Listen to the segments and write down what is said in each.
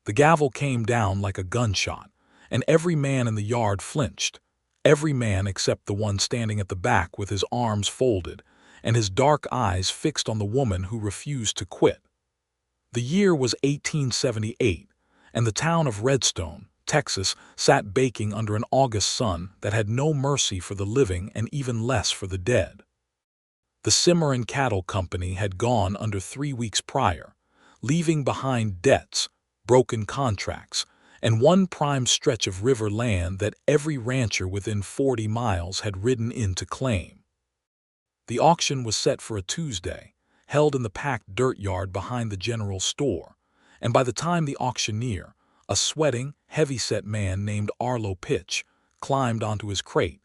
The gavel came down like a gunshot, and every man in the yard flinched, every man except the one standing at the back with his arms folded and his dark eyes fixed on the woman who refused to quit. The year was 1878, and the town of Redstone, Texas, sat baking under an August sun that had no mercy for the living and even less for the dead. The Cimarron Cattle Company had gone under 3 weeks prior, leaving behind debts, broken contracts, and one prime stretch of river land that every rancher within 40 miles had ridden in to claim. The auction was set for a Tuesday, held in the packed dirt yard behind the general store, and by the time the auctioneer, a sweating, heavy-set man named Arlo Pitch, climbed onto his crate,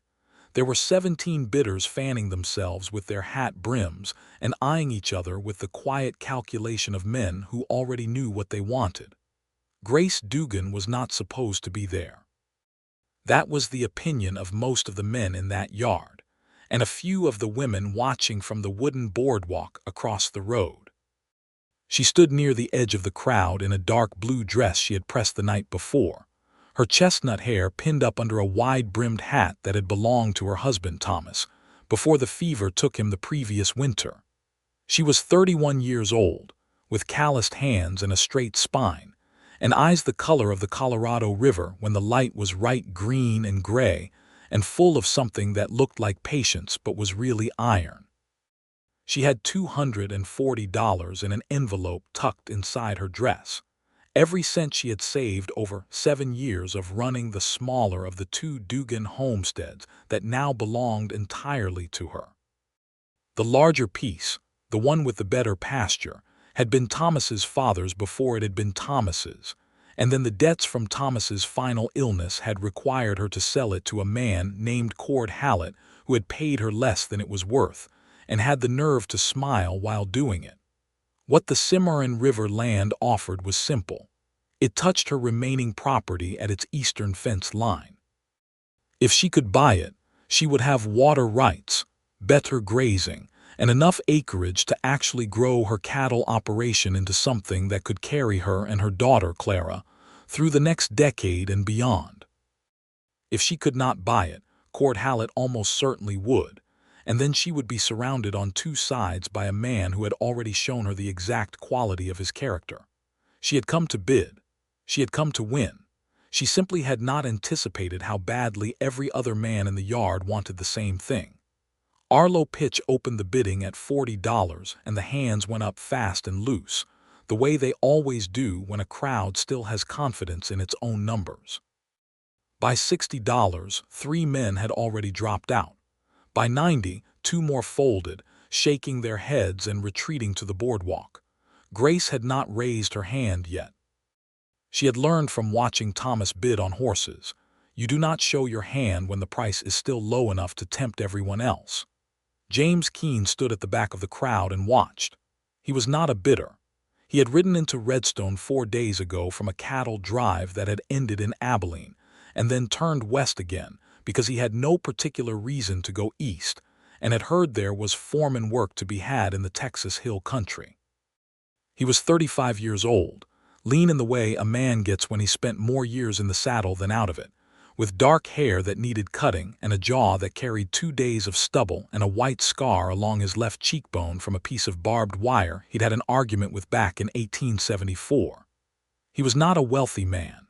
there were 17 bidders fanning themselves with their hat brims and eyeing each other with the quiet calculation of men who already knew what they wanted. Grace Dugan was not supposed to be there. That was the opinion of most of the men in that yard, and a few of the women watching from the wooden boardwalk across the road. She stood near the edge of the crowd in a dark blue dress she had pressed the night before, her chestnut hair pinned up under a wide-brimmed hat that had belonged to her husband Thomas, before the fever took him the previous winter. She was 31 years old, with calloused hands and a straight spine, and eyes the color of the Colorado River when the light was right green and gray and full of something that looked like patience but was really iron. She had $240 in an envelope tucked inside her dress, every cent she had saved over 7 years of running the smaller of the 2 Dugan homesteads that now belonged entirely to her. The larger piece, the one with the better pasture, had been Thomas's father's before it had been Thomas's, and then the debts from Thomas's final illness had required her to sell it to a man named Cord Hallett, who had paid her less than it was worth, and had the nerve to smile while doing it. What the Cimarron River land offered was simple. It touched her remaining property at its eastern fence line. If she could buy it, she would have water rights, better grazing, and enough acreage to actually grow her cattle operation into something that could carry her and her daughter, Clara, through the next decade and beyond. If she could not buy it, Cord Hallett almost certainly would, and then she would be surrounded on 2 sides by a man who had already shown her the exact quality of his character. She had come to bid. She had come to win. She simply had not anticipated how badly every other man in the yard wanted the same thing. Arlo Pitch opened the bidding at $40, and the hands went up fast and loose, the way they always do when a crowd still has confidence in its own numbers. By $60, 3 men had already dropped out. By 90, 2 more folded, shaking their heads and retreating to the boardwalk. Grace had not raised her hand yet. She had learned from watching Thomas bid on horses. You do not show your hand when the price is still low enough to tempt everyone else. James Keene stood at the back of the crowd and watched. He was not a bidder. He had ridden into Redstone 4 days ago from a cattle drive that had ended in Abilene, and then turned west again because he had no particular reason to go east, and had heard there was foreman work to be had in the Texas Hill Country. He was 35 years old, lean in the way a man gets when he spent more years in the saddle than out of it, with dark hair that needed cutting and a jaw that carried 2 days of stubble and a white scar along his left cheekbone from a piece of barbed wire he'd had an argument with back in 1874. He was not a wealthy man.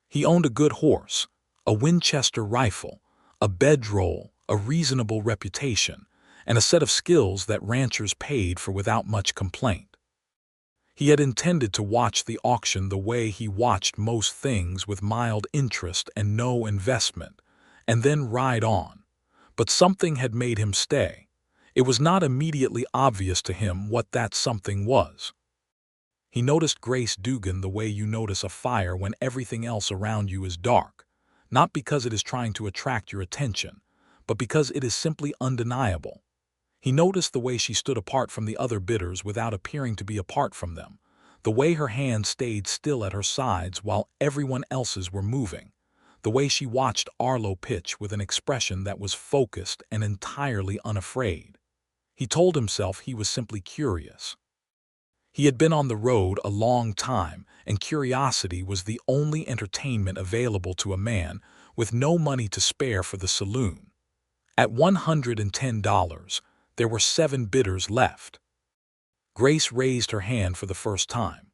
He owned a good horse, a Winchester rifle, a bedroll, a reasonable reputation, and a set of skills that ranchers paid for without much complaint. He had intended to watch the auction the way he watched most things, with mild interest and no investment, and then ride on. But something had made him stay. It was not immediately obvious to him what that something was. He noticed Grace Dugan the way you notice a fire when everything else around you is dark, not because it is trying to attract your attention, but because it is simply undeniable. He noticed the way she stood apart from the other bidders without appearing to be apart from them, the way her hands stayed still at her sides while everyone else's were moving, the way she watched Arlo pitch with an expression that was focused and entirely unafraid. He told himself he was simply curious. He had been on the road a long time, and curiosity was the only entertainment available to a man with no money to spare for the saloon. At $110, there were 7 bidders left. Grace raised her hand for the first time.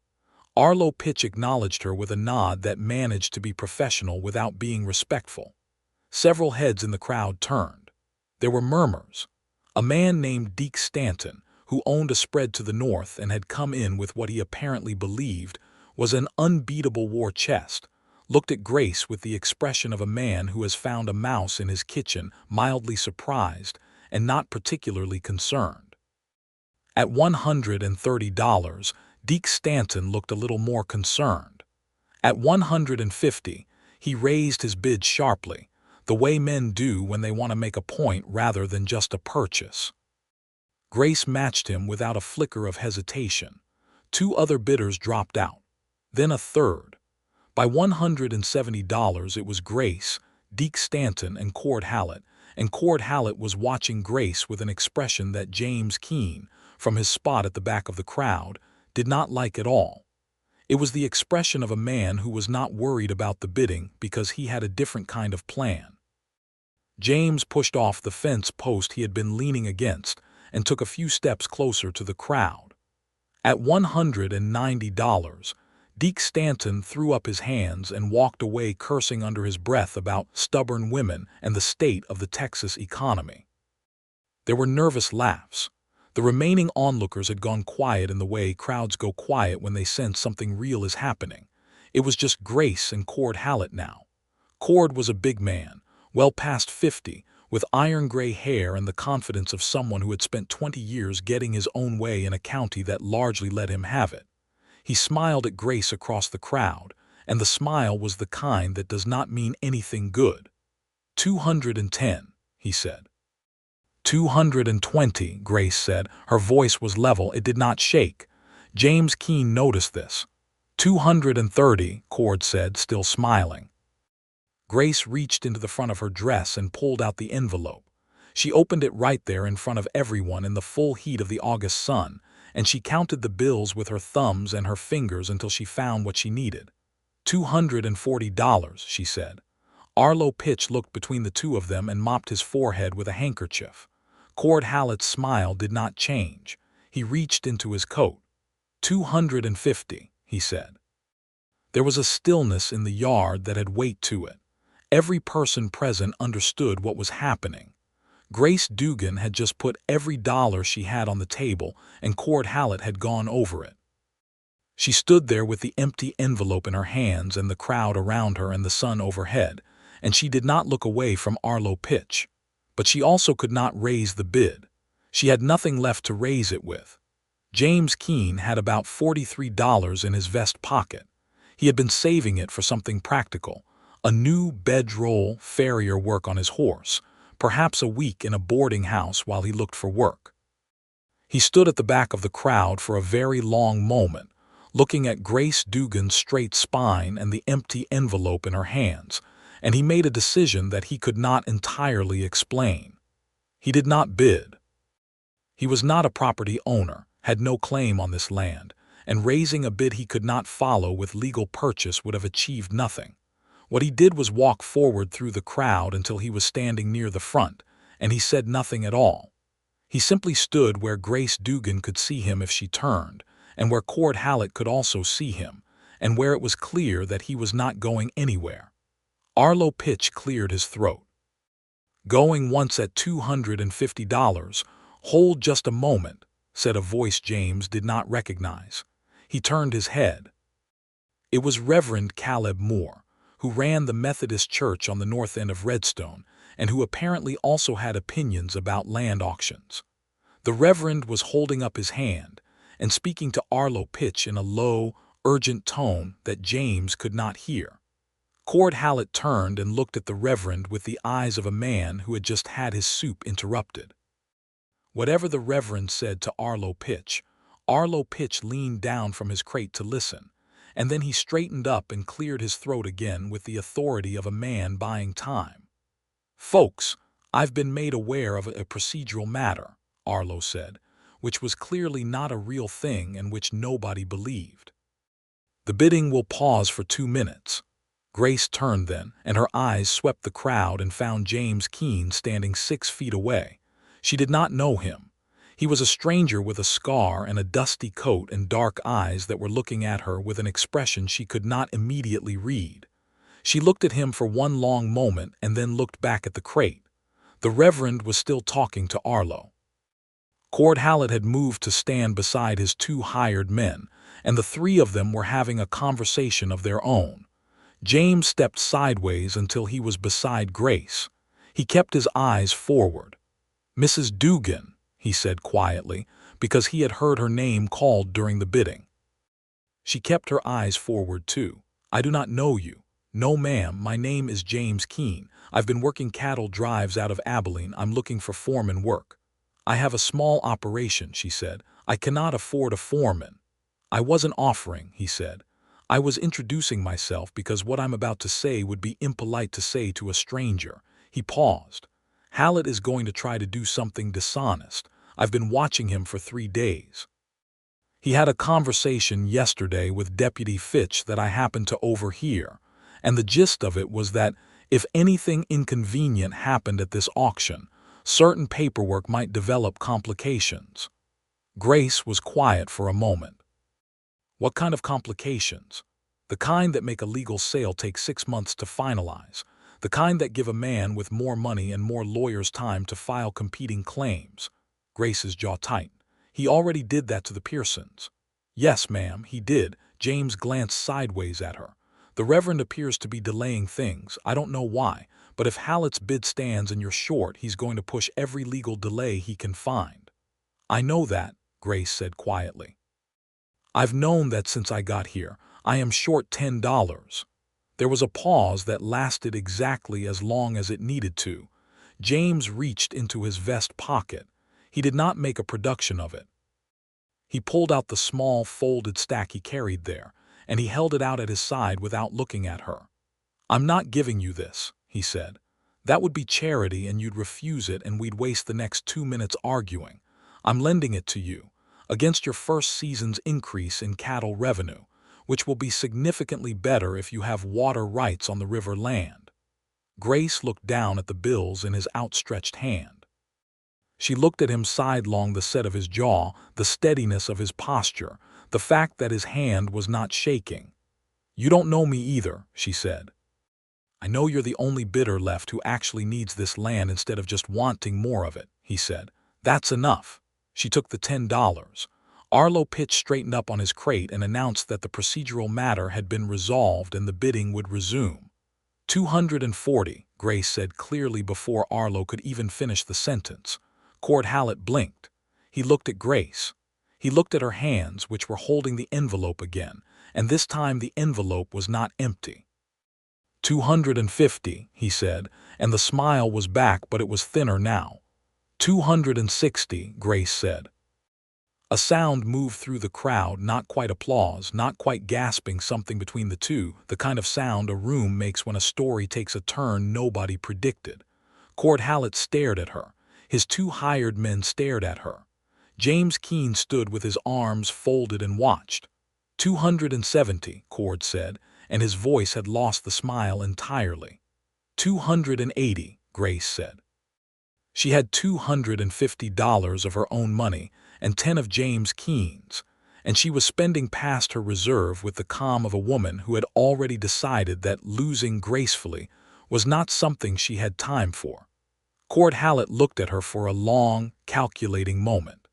Arlo Pitch acknowledged her with a nod that managed to be professional without being respectful. Several heads in the crowd turned. There were murmurs. A man named Deke Stanton, who owned a spread to the north and had come in with what he apparently believed was an unbeatable war chest, looked at Grace with the expression of a man who has found a mouse in his kitchen, mildly surprised and not particularly concerned. At $130, Deke Stanton looked a little more concerned. At $150, he raised his bid sharply, the way men do when they want to make a point rather than just a purchase. Grace matched him without a flicker of hesitation. 2 other bidders dropped out. Then a third. By $170 it was Grace, Deke Stanton, and Cord Hallett, and Cord Hallett was watching Grace with an expression that James Keene, from his spot at the back of the crowd, did not like at all. It was the expression of a man who was not worried about the bidding because he had a different kind of plan. James pushed off the fence post he had been leaning against and took a few steps closer to the crowd. At $190, Deke Stanton threw up his hands and walked away cursing under his breath about stubborn women and the state of the Texas economy. There were nervous laughs. The remaining onlookers had gone quiet in the way crowds go quiet when they sense something real is happening. It was just Grace and Cord Hallett now. Cord was a big man, well past 50, with iron-gray hair and the confidence of someone who had spent 20 years getting his own way in a county that largely let him have it. He smiled at Grace across the crowd, and the smile was the kind that does not mean anything good. 210, he said. 220, Grace said. Her voice was level, it did not shake. James Keene noticed this. 230, Cord said, still smiling. Grace reached into the front of her dress and pulled out the envelope. She opened it right there in front of everyone in the full heat of the August sun, and she counted the bills with her thumbs and her fingers until she found what she needed. $240, she said. Arlo Pitch looked between the two of them and mopped his forehead with a handkerchief. Cord Hallett's smile did not change. He reached into his coat. 250, he said. There was a stillness in the yard that had weight to it. Every person present understood what was happening. Grace Dugan had just put every dollar she had on the table, and Cord Hallett had gone over it. She stood there with the empty envelope in her hands and the crowd around her and the sun overhead, and she did not look away from Arlo Pitch. But she also could not raise the bid. She had nothing left to raise it with. James Keene had about $43 in his vest pocket. He had been saving it for something practical, a new bedroll farrier work on his horse, perhaps a week in a boarding house while he looked for work. He stood at the back of the crowd for a very long moment, looking at Grace Dugan's straight spine and the empty envelope in her hands, and he made a decision that he could not entirely explain. He did not bid. He was not a property owner, had no claim on this land, and raising a bid he could not follow with legal purchase would have achieved nothing. What he did was walk forward through the crowd until he was standing near the front, and he said nothing at all. He simply stood where Grace Dugan could see him if she turned, and where Cord Hallett could also see him, and where it was clear that he was not going anywhere. Arlo Pitch cleared his throat. "Going once at $250. Hold just a moment," said a voice James did not recognize. He turned his head. It was Reverend Caleb Moore, who ran the Methodist church on the north end of Redstone, and who apparently also had opinions about land auctions. The Reverend was holding up his hand and speaking to Arlo Pitch in a low, urgent tone that James could not hear. Cord Hallett turned and looked at the Reverend with the eyes of a man who had just had his soup interrupted. Whatever the Reverend said to Arlo Pitch leaned down from his crate to listen, and then he straightened up and cleared his throat again with the authority of a man buying time. "Folks, I've been made aware of a procedural matter," Arlo said. which was clearly not a real thing and which nobody believed. "The bidding will pause for 2 minutes." Grace turned then, and her eyes swept the crowd and found James Keene standing 6 feet away. She did not know him. He was a stranger with a scar and a dusty coat and dark eyes that were looking at her with an expression she could not immediately read. She looked at him for one long moment and then looked back at the crate. The Reverend was still talking to Arlo. Cord Hallett had moved to stand beside his 2 hired men, and the 3 of them were having a conversation of their own. James stepped sideways until he was beside Grace. He kept his eyes forward. "Mrs. Dugan," he said quietly, because he had heard her name called during the bidding. She kept her eyes forward too. "I do not know you." "No, ma'am, my name is James Keene. I've been working cattle drives out of Abilene. I'm looking for foreman work." "I have a small operation," she said. "I cannot afford a foreman." "I wasn't offering," he said. "I was introducing myself because what I'm about to say would be impolite to say to a stranger." He paused. "Hallett is going to try to do something dishonest. I've been watching him for 3 days. He had a conversation yesterday with Deputy Fitch that I happened to overhear, and the gist of it was that if anything inconvenient happened at this auction, certain paperwork might develop complications." Grace was quiet for a moment. "What kind of complications?" "The kind that make a legal sale take 6 months to finalize. The kind that give a man with more money and more lawyers time to file competing claims." Grace's jaw tightened. "He already did that to the Pearsons." "Yes, ma'am, he did." James glanced sideways at her. "The Reverend appears to be delaying things. I don't know why, but if Hallett's bid stands and you're short, he's going to push every legal delay he can find." "I know that," Grace said quietly. "I've known that since I got here. I am short $10. There was a pause that lasted exactly as long as it needed to. James reached into his vest pocket. He did not make a production of it. He pulled out the small folded stack he carried there, and he held it out at his side without looking at her. "I'm not giving you this," he said. "That would be charity and you'd refuse it and we'd waste the next 2 minutes arguing. I'm lending it to you, against your first season's increase in cattle revenue, which will be significantly better if you have water rights on the river land." Grace looked down at the bills in his outstretched hand. She looked at him sidelong, the set of his jaw, the steadiness of his posture, the fact that his hand was not shaking. "You don't know me either," she said. "I know you're the only bidder left who actually needs this land instead of just wanting more of it," he said. "That's enough." She took the $10. Arlo Pitch straightened up on his crate and announced that the procedural matter had been resolved and the bidding would resume. 240, Grace said clearly before Arlo could even finish the sentence. Cord Hallett blinked. He looked at Grace. He looked at her hands, which were holding the envelope again, and this time the envelope was not empty. 250, he said, and the smile was back, but it was thinner now. 260, Grace said. A sound moved through the crowd, not quite applause, not quite gasping, something between the two, the kind of sound a room makes when a story takes a turn nobody predicted. Cord Hallett stared at her. His 2 hired men stared at her. James Keene stood with his arms folded and watched. 270, Cord said, and his voice had lost the smile entirely. 280, Grace said. She had $250 of her own money and 10 of James Keene's, and she was spending past her reserve with the calm of a woman who had already decided that losing gracefully was not something she had time for. Cord Hallett looked at her for a long, calculating moment.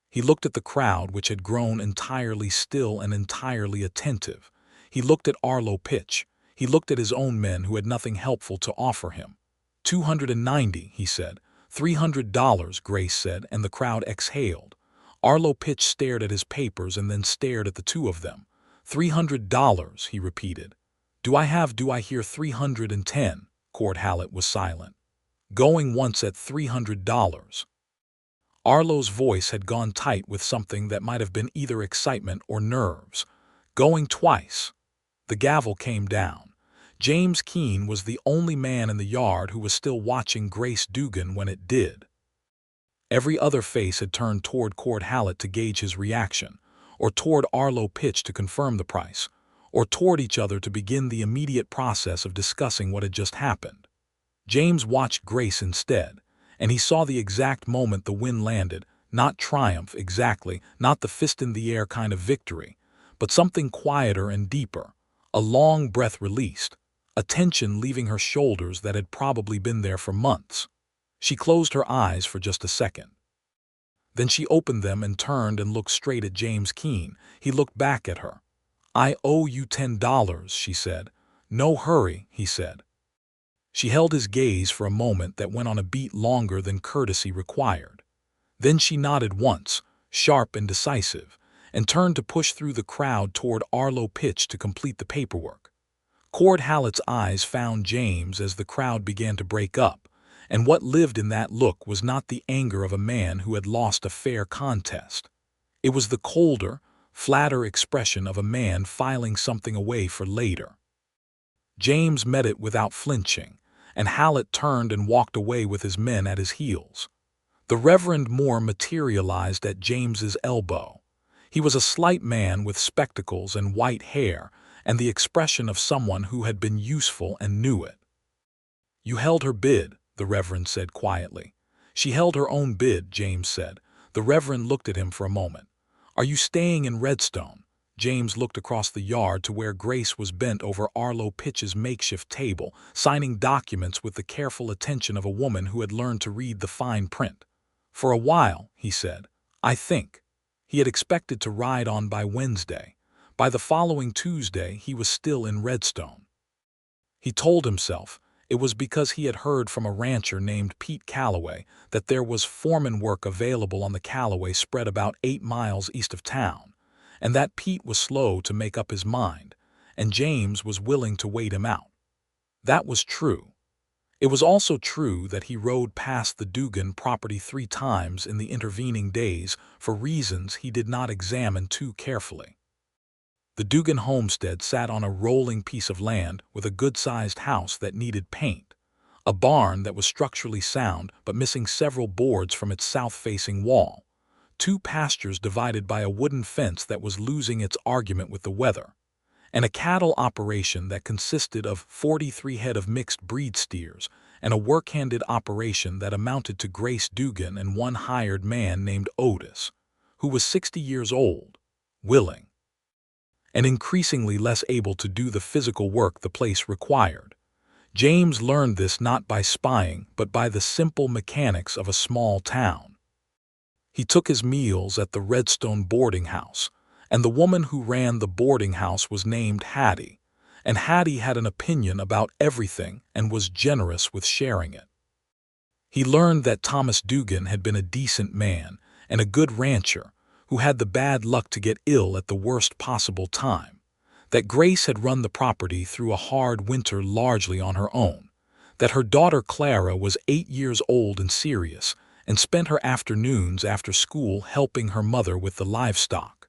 He looked at the crowd, which had grown entirely still and entirely attentive. He looked at Arlo Pitch. He looked at his own men who had nothing helpful to offer him. 290, he said. $300, Grace said, and the crowd exhaled. Arlo Pitch stared at his papers and then stared at the 2 of them. $300, he repeated. Do I hear 310? Cord Hallett was silent. Going once at $300. Arlo's voice had gone tight with something that might have been either excitement or nerves. Going twice. The gavel came down. James Keene was the only man in the yard who was still watching Grace Dugan when it did. Every other face had turned toward Cord Hallett to gauge his reaction, or toward Arlo Pitch to confirm the price, or toward each other to begin the immediate process of discussing what had just happened. James watched Grace instead, and he saw the exact moment the win landed, not triumph exactly, not the fist-in-the-air kind of victory, but something quieter and deeper, a long breath released, a tension leaving her shoulders that had probably been there for months. She closed her eyes for just a second. Then she opened them and turned and looked straight at James Keene. He looked back at her. "I owe you $10, she said. "No hurry," he said. She held his gaze for a moment that went on a beat longer than courtesy required. Then she nodded once, sharp and decisive, and turned to push through the crowd toward Arlo Pitch to complete the paperwork. Cord Hallett's eyes found James as the crowd began to break up, and what lived in that look was not the anger of a man who had lost a fair contest. It was the colder, flatter expression of a man filing something away for later. James met it without flinching, and Hallett turned and walked away with his men at his heels. The Reverend Moore materialized at James's elbow. He was a slight man with spectacles and white hair, and the expression of someone who had been useful and knew it. "You held her bid," the Reverend said quietly. "She held her own bid," James said. The Reverend looked at him for a moment. "Are you staying in Redstone?" James looked across the yard to where Grace was bent over Arlo Pitch's makeshift table, signing documents with the careful attention of a woman who had learned to read the fine print. "For a while," he said. "I think." He had expected to ride on by Wednesday. By the following Tuesday, he was still in Redstone. He told himself it was because he had heard from a rancher named Pete Calloway that there was foreman work available on the Calloway spread about 8 miles east of town, and that Pete was slow to make up his mind, and James was willing to wait him out. That was true. It was also true that he rode past the Dugan property 3 times in the intervening days for reasons he did not examine too carefully. The Dugan homestead sat on a rolling piece of land with a good-sized house that needed paint, a barn that was structurally sound but missing several boards from its south-facing wall, 2 pastures divided by a wooden fence that was losing its argument with the weather, and a cattle operation that consisted of 43 head of mixed-breed steers and a work-handed operation that amounted to Grace Dugan and one hired man named Otis, who was 60 years old, willing, and increasingly less able to do the physical work the place required. James learned this not by spying but by the simple mechanics of a small town. He took his meals at the Redstone boarding house, and the woman who ran the boarding house was named Hattie, and Hattie had an opinion about everything and was generous with sharing it. He learned that Thomas Dugan had been a decent man and a good rancher who had the bad luck to get ill at the worst possible time, that Grace had run the property through a hard winter largely on her own, that her daughter Clara was 8 years old and serious and spent her afternoons after school helping her mother with the livestock,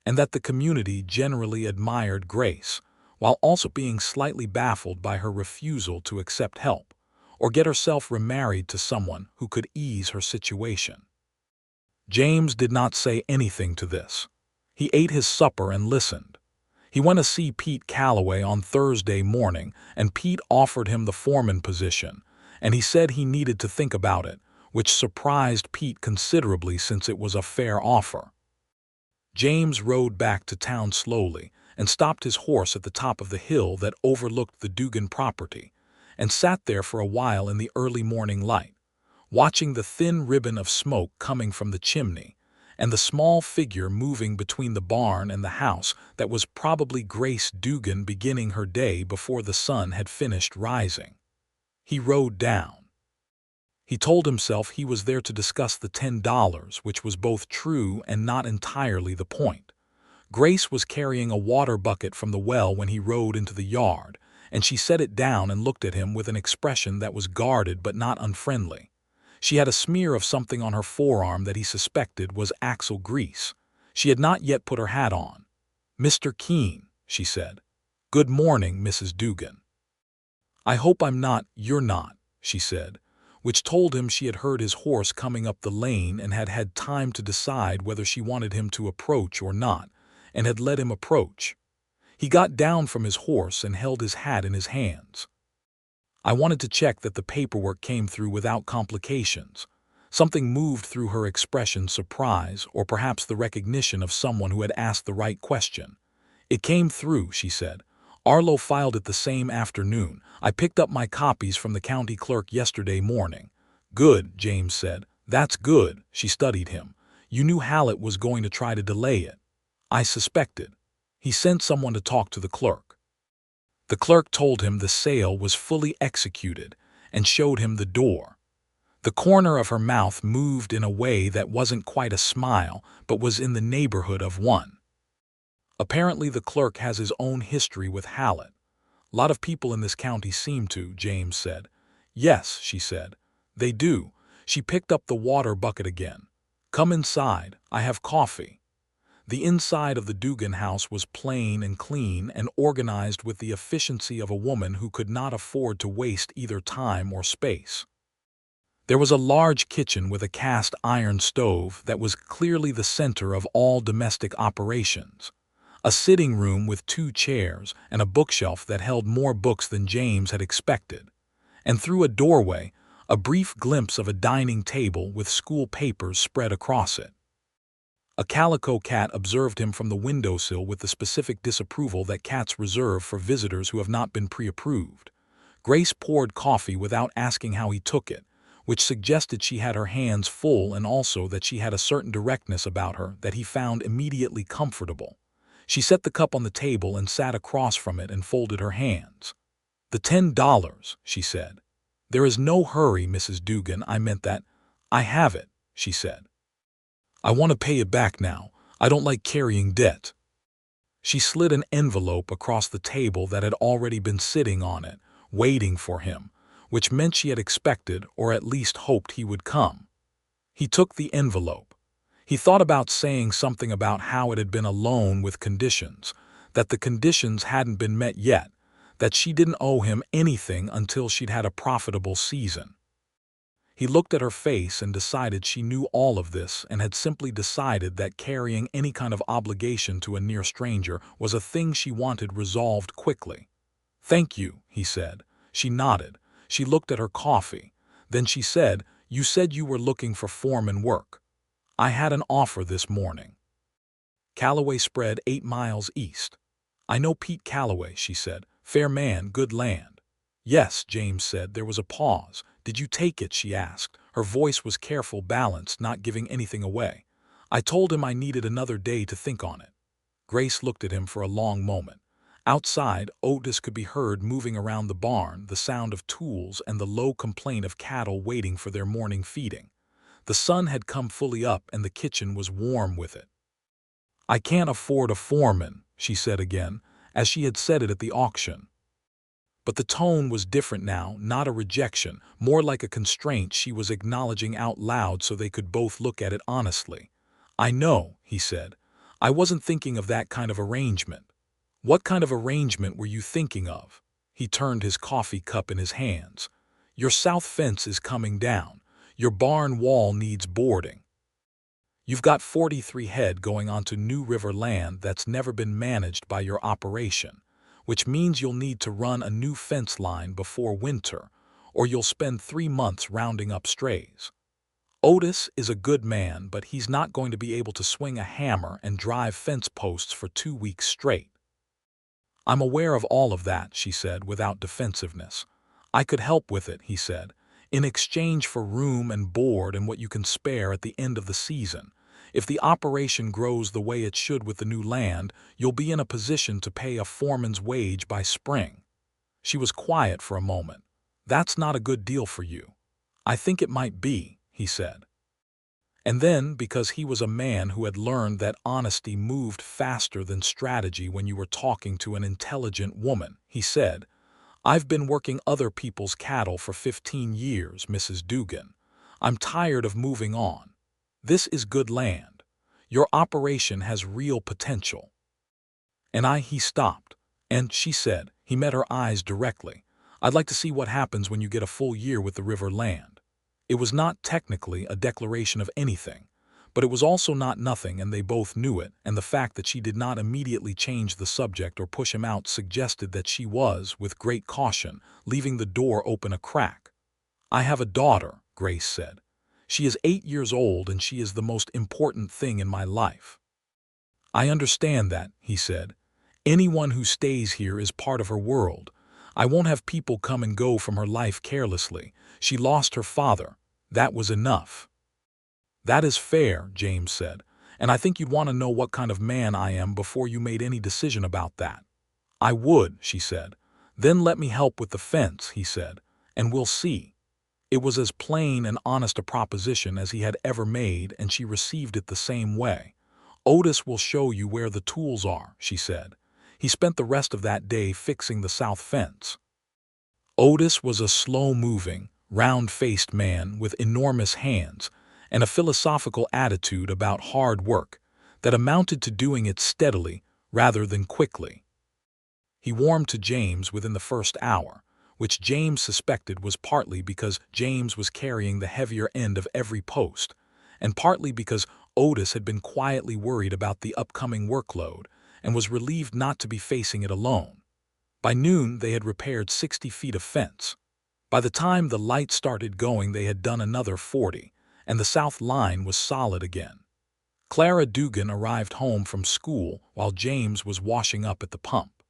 and that the community generally admired Grace, while also being slightly baffled by her refusal to accept help or get herself remarried to someone who could ease her situation. James did not say anything to this. He ate his supper and listened. He went to see Pete Calloway on Thursday morning, and Pete offered him the foreman position, and he said he needed to think about it, which surprised Pete considerably since it was a fair offer. James rode back to town slowly and stopped his horse at the top of the hill that overlooked the Dugan property, and sat there for a while in the early morning light, watching the thin ribbon of smoke coming from the chimney, and the small figure moving between the barn and the house that was probably Grace Dugan beginning her day before the sun had finished rising. He rode down. He told himself he was there to discuss the $10, which was both true and not entirely the point. Grace was carrying a water bucket from the well when he rode into the yard, and she set it down and looked at him with an expression that was guarded but not unfriendly. She had a smear of something on her forearm that he suspected was axle grease. She had not yet put her hat on. "Mr. Keene," she said. "Good morning, Mrs. Dugan." "I hope I'm not." "You're not," she said. which told him she had heard his horse coming up the lane and had had time to decide whether she wanted him to approach or not, and had let him approach. He got down from his horse and held his hat in his hands. "I wanted to check that the paperwork came through without complications." Something moved through her expression, surprise, or perhaps the recognition of someone who had asked the right question. "It came through," she said. "Arlo filed it the same afternoon. I picked up my copies from the county clerk yesterday morning." "Good," James said. "That's good." She studied him. "You knew Hallett was going to try to delay it." "I suspected. He sent someone to talk to the clerk." The clerk told him the sale was fully executed and showed him the door. The corner of her mouth moved in a way that wasn't quite a smile, but was in the neighborhood of one. "Apparently the clerk has his own history with Hallett. A lot of people in this county seem to," James said. "Yes," she said. "They do." She picked up the water bucket again. "Come inside. I have coffee." The inside of the Dugan house was plain and clean and organized with the efficiency of a woman who could not afford to waste either time or space. There was a large kitchen with a cast iron stove that was clearly the center of all domestic operations, a sitting room with 2 chairs and a bookshelf that held more books than James had expected, and through a doorway, a brief glimpse of a dining table with school papers spread across it. A calico cat observed him from the windowsill with the specific disapproval that cats reserve for visitors who have not been pre-approved. Grace poured coffee without asking how he took it, which suggested she had her hands full and also that she had a certain directness about her that he found immediately comfortable. She set the cup on the table and sat across from it and folded her hands. "The $10, she said. "There is no hurry, Mrs. Dugan. I meant that." "I have it," she said. "I want to pay it back now. I don't like carrying debt." She slid an envelope across the table that had already been sitting on it, waiting for him, which meant she had expected or at least hoped he would come. He took the envelope. He thought about saying something about how it had been a loan with conditions, that the conditions hadn't been met yet, that she didn't owe him anything until she'd had a profitable season. He looked at her face and decided she knew all of this and had simply decided that carrying any kind of obligation to a near stranger was a thing she wanted resolved quickly. "Thank you," he said. She nodded. She looked at her coffee. Then she said, "You said you were looking for foreman work. I had an offer this morning." Callaway spread 8 miles east. "I know Pete Callaway," she said. "Fair man, good land." "Yes," James said. There was a pause. "Did you take it?" she asked. Her voice was careful, balanced, not giving anything away. "I told him I needed another day to think on it." Grace looked at him for a long moment. Outside, Otis could be heard moving around the barn, the sound of tools and the low complaint of cattle waiting for their morning feeding. The sun had come fully up and the kitchen was warm with it. "I can't afford a foreman," she said again, as she had said it at the auction. But the tone was different now, not a rejection, more like a constraint she was acknowledging out loud so they could both look at it honestly. "I know," he said. "I wasn't thinking of that kind of arrangement." "What kind of arrangement were you thinking of?" He turned his coffee cup in his hands. "Your south fence is coming down. Your barn wall needs boarding. You've got 43 head going onto New River land that's never been managed by your operation, which means you'll need to run a new fence line before winter, or you'll spend 3 months rounding up strays. Otis is a good man, but he's not going to be able to swing a hammer and drive fence posts for 2 weeks straight." "I'm aware of all of that," she said without defensiveness. "I could help with it," he said, "in exchange for room and board and what you can spare at the end of the season. If the operation grows the way it should with the new land, you'll be in a position to pay a foreman's wage by spring." She was quiet for a moment. "That's not a good deal for you." "I think it might be," he said. And then, because he was a man who had learned that honesty moved faster than strategy when you were talking to an intelligent woman, he said, "I've been working other people's cattle for 15 years, Mrs. Dugan. I'm tired of moving on. This is good land. Your operation has real potential." He stopped. "And," she said, he met her eyes directly, "I'd like to see what happens when you get a full year with the river land." It was not technically a declaration of anything, but it was also not nothing, and they both knew it, and the fact that she did not immediately change the subject or push him out suggested that she was, with great caution, leaving the door open a crack. "I have a daughter," Grace said. "She is 8 years old, and she is the most important thing in my life." "I understand that," he said. "Anyone who stays here is part of her world. I won't have people come and go from her life carelessly. She lost her father. That was enough." "That is fair," James said, "and I think you'd want to know what kind of man I am before you made any decision about that." "I would," she said. "Then let me help with the fence," he said, "and we'll see." It was as plain and honest a proposition as he had ever made, and she received it the same way. "Otis will show you where the tools are," she said. He spent the rest of that day fixing the south fence. Otis was a slow-moving, round-faced man with enormous hands and a philosophical attitude about hard work that amounted to doing it steadily rather than quickly. He warmed to James within the first hour, which James suspected was partly because James was carrying the heavier end of every post, and partly because Otis had been quietly worried about the upcoming workload and was relieved not to be facing it alone. By noon, they had repaired 60 feet of fence. By the time the light started going, they had done another 40, and the south line was solid again. Clara Dugan arrived home from school while James was washing up at the pump.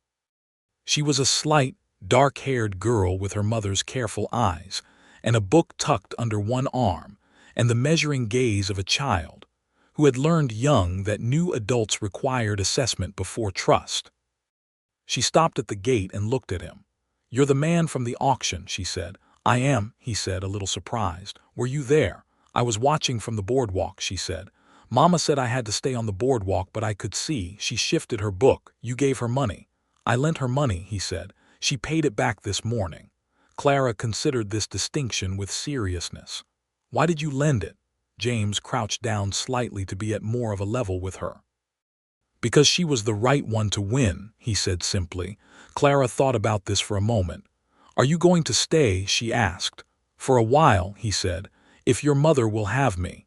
She was a slight, dark-haired girl with her mother's careful eyes, and a book tucked under one arm, and the measuring gaze of a child, who had learned young that new adults required assessment before trust. She stopped at the gate and looked at him. "You're the man from the auction," she said. "I am," he said, a little surprised. "Were you there?" "I was watching from the boardwalk," she said. "Mama said I had to stay on the boardwalk, but I could see." She shifted her book. "You gave her money." "I lent her money," he said. "She paid it back this morning." Clara considered this distinction with seriousness. "Why did you lend it?" James crouched down slightly to be at more of a level with her. "Because she was the right one to win," he said simply. Clara thought about this for a moment. "Are you going to stay?" she asked. "For a while," he said, "if your mother will have me."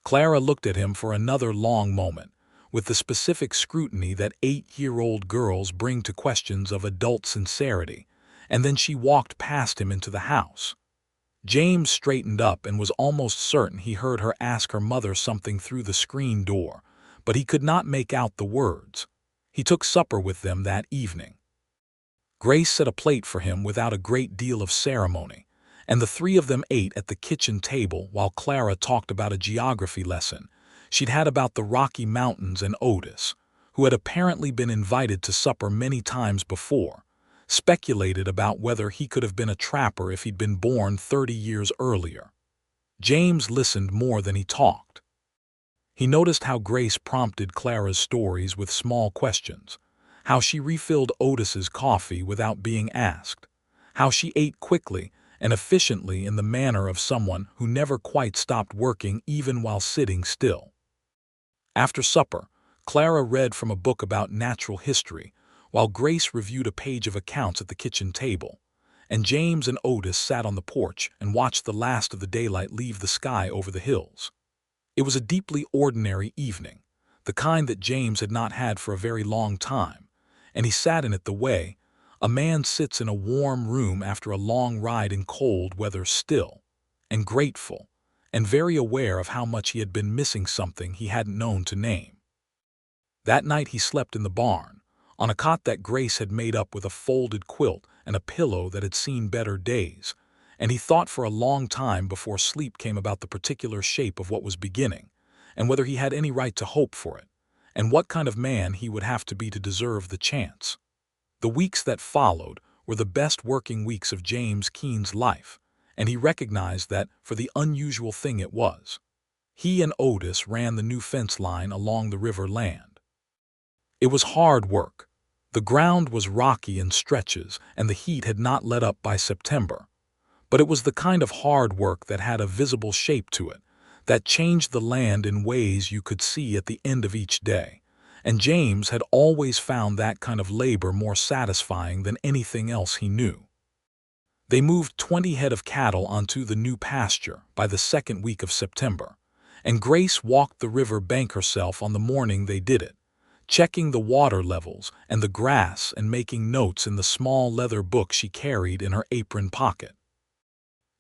Clara looked at him for another long moment, with the specific scrutiny that 8-year-old girls bring to questions of adult sincerity, and then she walked past him into the house. James straightened up and was almost certain he heard her ask her mother something through the screen door, but he could not make out the words. He took supper with them that evening. Grace set a plate for him without a great deal of ceremony, and the three of them ate at the kitchen table while Clara talked about a geography lesson she'd had about the Rocky Mountains, and Otis, who had apparently been invited to supper many times before, speculated about whether he could have been a trapper if he'd been born 30 years earlier. James listened more than he talked. He noticed how Grace prompted Clara's stories with small questions, how she refilled Otis's coffee without being asked, how she ate quickly and efficiently in the manner of someone who never quite stopped working even while sitting still. After supper, Clara read from a book about natural history, while Grace reviewed a page of accounts at the kitchen table, and James and Otis sat on the porch and watched the last of the daylight leave the sky over the hills. It was a deeply ordinary evening, the kind that James had not had for a very long time, and he sat in it the way a man sits in a warm room after a long ride in cold weather, still and grateful, and very aware of how much he had been missing something he hadn't known to name. That night he slept in the barn, on a cot that Grace had made up with a folded quilt and a pillow that had seen better days, and he thought for a long time before sleep came about the particular shape of what was beginning, and whether he had any right to hope for it, and what kind of man he would have to be to deserve the chance. The weeks that followed were the best working weeks of James Keene's life, and he recognized that for the unusual thing it was. He and Otis ran the new fence line along the river land. It was hard work. The ground was rocky in stretches, and the heat had not let up by September. But it was the kind of hard work that had a visible shape to it, that changed the land in ways you could see at the end of each day, and James had always found that kind of labor more satisfying than anything else he knew. They moved 20 head of cattle onto the new pasture by the second week of September, and Grace walked the river bank herself on the morning they did it, checking the water levels and the grass and making notes in the small leather book she carried in her apron pocket.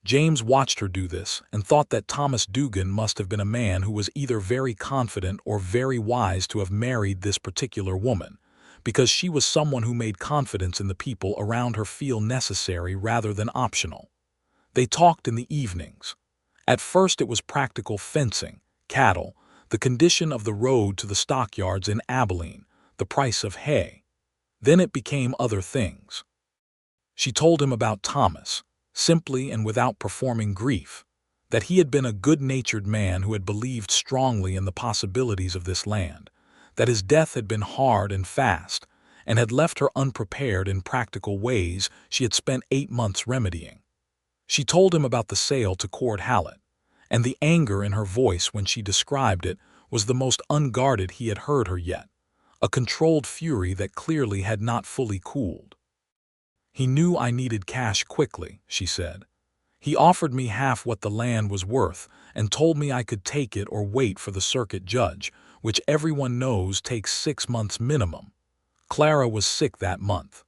James watched her do this and thought that Thomas Dugan must have been a man who was either very confident or very wise to have married this particular woman, because she was someone who made confidence in the people around her feel necessary rather than optional. They talked in the evenings. At first it was practical fencing, cattle, the condition of the road to the stockyards in Abilene, the price of hay. Then it became other things. She told him about Thomas, simply and without performing grief, that he had been a good-natured man who had believed strongly in the possibilities of this land, that his death had been hard and fast, and had left her unprepared in practical ways she had spent 8 months remedying. She told him about the sale to Cord Hallett, and the anger in her voice when she described it was the most unguarded he had heard her yet, a controlled fury that clearly had not fully cooled. "He knew I needed cash quickly," she said. "He offered me half what the land was worth and told me I could take it or wait for the circuit judge, which everyone knows takes 6 months minimum. Clara was sick that month.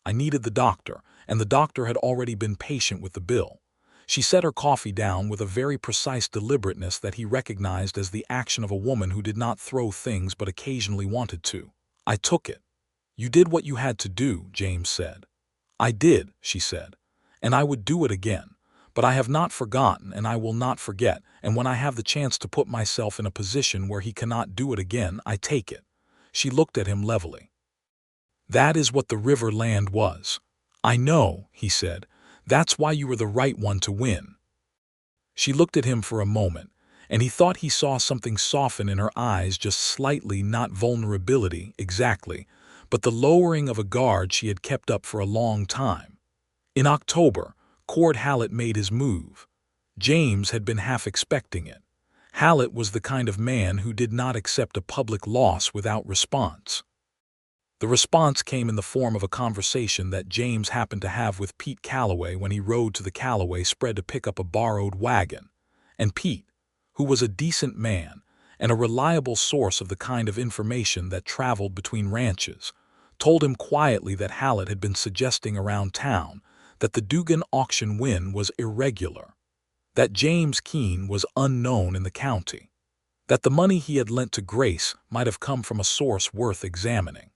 I needed the doctor, and the doctor had already been patient with the bill." She set her coffee down with a very precise deliberateness that he recognized as the action of a woman who did not throw things but occasionally wanted to. "I took it." "You did what you had to do," James said. "I did," she said, "and I would do it again. But I have not forgotten, and I will not forget, and when I have the chance to put myself in a position where he cannot do it again, I take it." She looked at him levelly. "That is what the river land was." "I know," he said. "That's why you were the right one to win." She looked at him for a moment, and he thought he saw something soften in her eyes just slightly, not vulnerability, exactly, but the lowering of a guard she had kept up for a long time. In October, Cord Hallett made his move. James had been half expecting it. Hallett was the kind of man who did not accept a public loss without response. The response came in the form of a conversation that James happened to have with Pete Calloway when he rode to the Calloway spread to pick up a borrowed wagon. And Pete, who was a decent man and a reliable source of the kind of information that traveled between ranches, told him quietly that Hallett had been suggesting around town that the Dugan auction win was irregular, that James Keene was unknown in the county, that the money he had lent to Grace might have come from a source worth examining.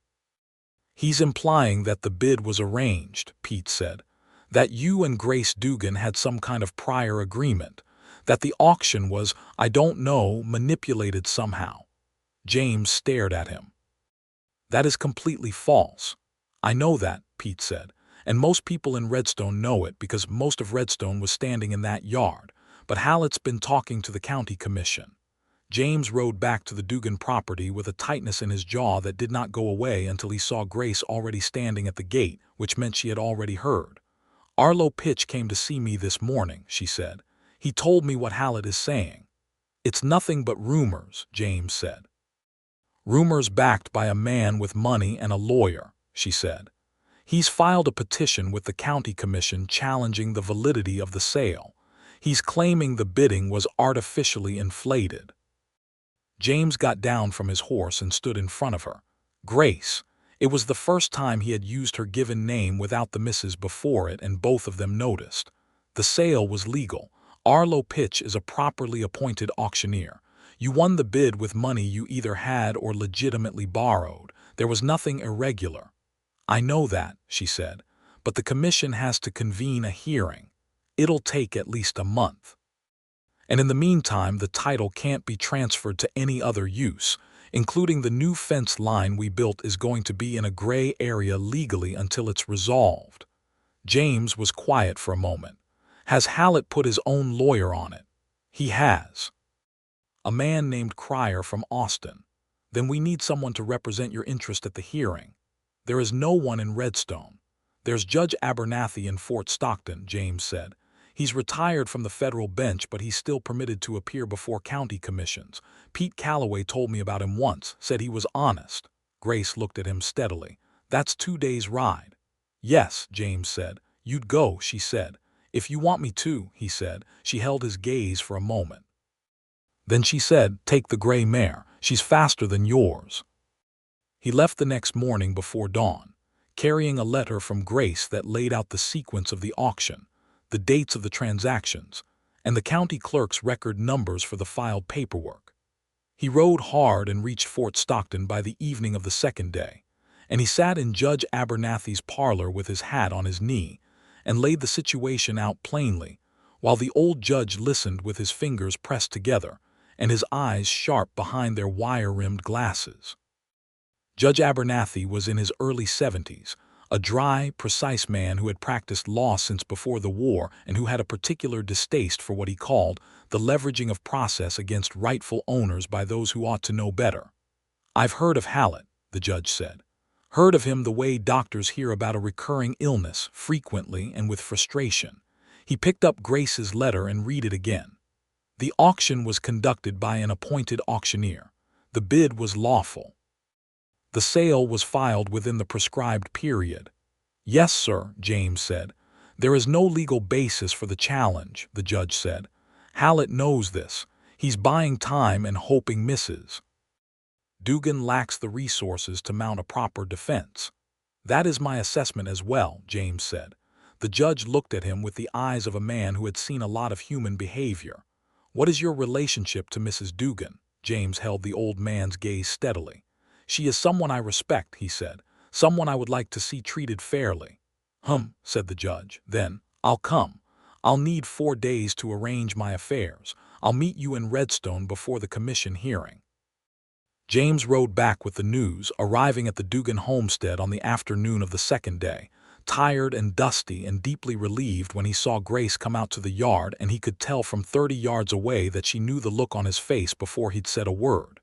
"He's implying that the bid was arranged," Pete said, "that you and Grace Dugan had some kind of prior agreement, that the auction was, I don't know, manipulated somehow." James stared at him. "That is completely false." "I know that," Pete said, "and most people in Redstone know it because most of Redstone was standing in that yard, but Hallett's been talking to the county commission." James rode back to the Dugan property with a tightness in his jaw that did not go away until he saw Grace already standing at the gate, which meant she had already heard. "Arlo Pitch came to see me this morning," she said. "He told me what Hallett is saying." "It's nothing but rumors," James said. "Rumors backed by a man with money and a lawyer," she said. "He's filed a petition with the county commission challenging the validity of the sale. He's claiming the bidding was artificially inflated." James got down from his horse and stood in front of her. "Grace." It was the first time he had used her given name without the Mrs. before it, and both of them noticed. "The sale was legal. Arlo Pitch is a properly appointed auctioneer. You won the bid with money you either had or legitimately borrowed. There was nothing irregular." "I know that," she said, "but the commission has to convene a hearing. It'll take at least a month. And in the meantime, the title can't be transferred to any other use, including the new fence line we built is going to be in a gray area legally until it's resolved." James was quiet for a moment. "Has Hallett put his own lawyer on it?" "He has." "A man named Cryer from Austin. Then we need someone to represent your interest at the hearing." "There is no one in Redstone." "There's Judge Abernathy in Fort Stockton," James said. "He's retired from the federal bench, but he's still permitted to appear before county commissions. Pete Calloway told me about him once, said he was honest." Grace looked at him steadily. "That's 2 days' ride." "Yes," James said. "You'd go," she said. "If you want me to," he said. She held his gaze for a moment. Then she said, "Take the gray mare. She's faster than yours." He left the next morning before dawn, carrying a letter from Grace that laid out the sequence of the auction, the dates of the transactions, and the county clerk's record numbers for the filed paperwork. He rode hard and reached Fort Stockton by the evening of the second day, and he sat in Judge Abernathy's parlor with his hat on his knee and laid the situation out plainly, while the old judge listened with his fingers pressed together and his eyes sharp behind their wire-rimmed glasses. Judge Abernathy was in his early 70s, a dry, precise man who had practiced law since before the war and who had a particular distaste for what he called the leveraging of process against rightful owners by those who ought to know better. "I've heard of Hallett," the judge said. "Heard of him the way doctors hear about a recurring illness, frequently and with frustration." He picked up Grace's letter and read it again. The auction was conducted by an appointed auctioneer. The bid was lawful. The sale was filed within the prescribed period. "Yes, sir," James said. "There is no legal basis for the challenge," the judge said. "Hallett knows this. He's buying time and hoping misses. Dugan lacks the resources to mount a proper defense." "That is my assessment as well," James said. The judge looked at him with the eyes of a man who had seen a lot of human behavior. "What is your relationship to Mrs. Dugan?" James held the old man's gaze steadily. "She is someone I respect," he said. "Someone I would like to see treated fairly." Said the judge. "Then, I'll come. I'll need 4 days to arrange my affairs. I'll meet you in Redstone before the commission hearing." James rode back with the news, arriving at the Dugan homestead on the afternoon of the second day, tired and dusty and deeply relieved when he saw Grace come out to the yard, and he could tell from 30 yards away that she knew the look on his face before he'd said a word.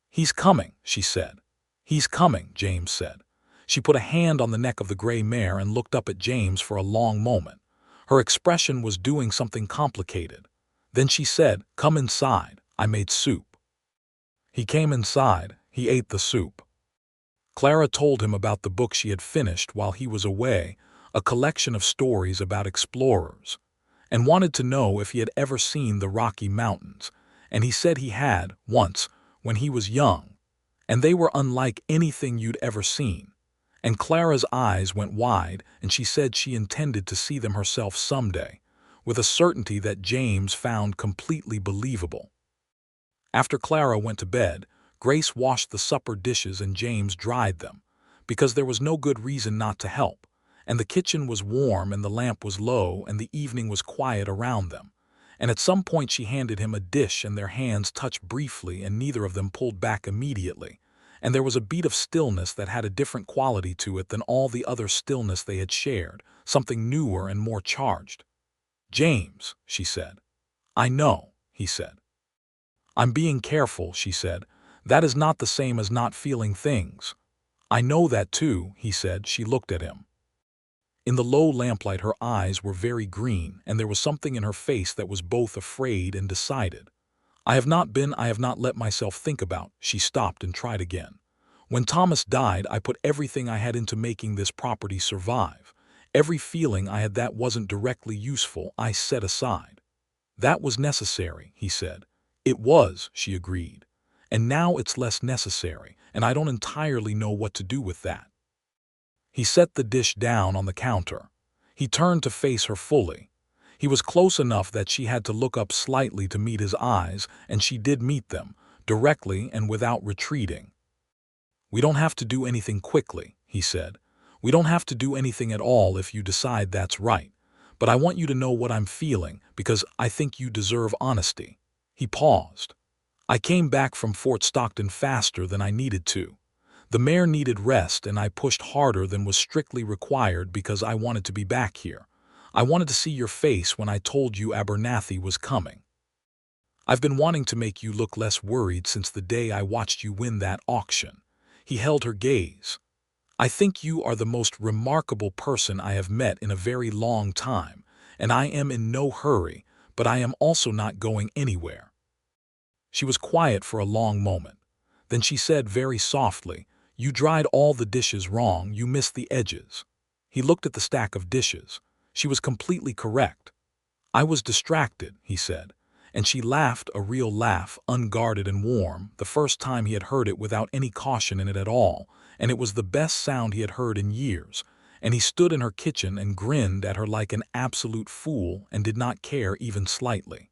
"He's coming," she said. "He's coming," James said. She put a hand on the neck of the gray mare and looked up at James for a long moment. Her expression was doing something complicated. Then she said, "Come inside. I made soup." He came inside. He ate the soup. Clara told him about the book she had finished while he was away, a collection of stories about explorers, and wanted to know if he had ever seen the Rocky Mountains, and he said he had, once, when he was young, and they were unlike anything you'd ever seen. And Clara's eyes went wide, and she said she intended to see them herself someday, with a certainty that James found completely believable. After Clara went to bed, Grace washed the supper dishes and James dried them, because there was no good reason not to help, and the kitchen was warm and the lamp was low and the evening was quiet around them. And at some point she handed him a dish and their hands touched briefly and neither of them pulled back immediately, and there was a beat of stillness that had a different quality to it than all the other stillness they had shared, something newer and more charged. "James," she said. "I know," he said. "I'm being careful," she said. "That is not the same as not feeling things." "I know that too," he said. She looked at him. In the low lamplight her eyes were very green, and there was something in her face that was both afraid and decided. I have not let myself think about." She stopped and tried again. "When Thomas died, I put everything I had into making this property survive. Every feeling I had that wasn't directly useful, I set aside." "That was necessary," he said. "It was," she agreed. "And now it's less necessary, and I don't entirely know what to do with that." He set the dish down on the counter. He turned to face her fully. He was close enough that she had to look up slightly to meet his eyes, and she did meet them, directly and without retreating. "We don't have to do anything quickly," he said. "We don't have to do anything at all if you decide that's right. But I want you to know what I'm feeling, because I think you deserve honesty." He paused. "I came back from Fort Stockton faster than I needed to. The mare needed rest, and I pushed harder than was strictly required because I wanted to be back here. I wanted to see your face when I told you Abernathy was coming. I've been wanting to make you look less worried since the day I watched you win that auction." He held her gaze. "I think you are the most remarkable person I have met in a very long time, and I am in no hurry, but I am also not going anywhere." She was quiet for a long moment. Then she said very softly, "You dried all the dishes wrong, you missed the edges." He looked at the stack of dishes. She was completely correct. "I was distracted," he said, and she laughed a real laugh, unguarded and warm, the first time he had heard it without any caution in it at all, and it was the best sound he had heard in years, and he stood in her kitchen and grinned at her like an absolute fool and did not care even slightly.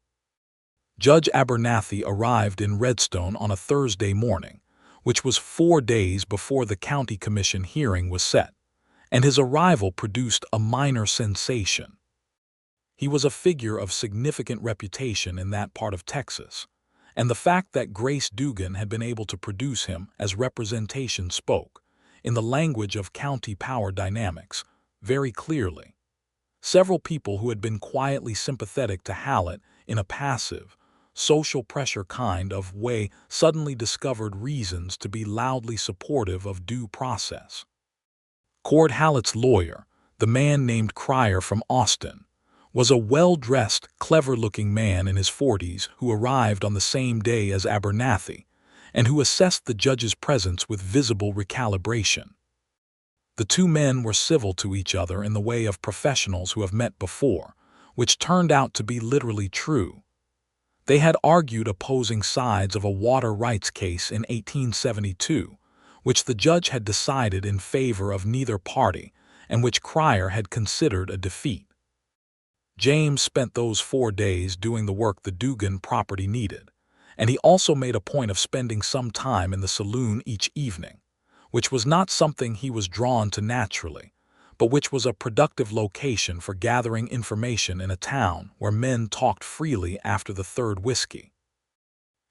Judge Abernathy arrived in Redstone on a Thursday morning, which was 4 days before the county commission hearing was set, and his arrival produced a minor sensation. He was a figure of significant reputation in that part of Texas, and the fact that Grace Dugan had been able to produce him as representation spoke, in the language of county power dynamics, very clearly. Several people who had been quietly sympathetic to Hallett in a passive, social pressure kind of way suddenly discovered reasons to be loudly supportive of due process. Cord Hallett's lawyer, the man named Cryer from Austin, was a well-dressed, clever-looking man in his 40s who arrived on the same day as Abernathy, and who assessed the judge's presence with visible recalibration. The two men were civil to each other in the way of professionals who have met before, which turned out to be literally true. They had argued opposing sides of a water rights case in 1872, which the judge had decided in favor of neither party and which Cryer had considered a defeat. James spent those 4 days doing the work the Dugan property needed, and he also made a point of spending some time in the saloon each evening, which was not something he was drawn to naturally, but which was a productive location for gathering information in a town where men talked freely after the third whiskey.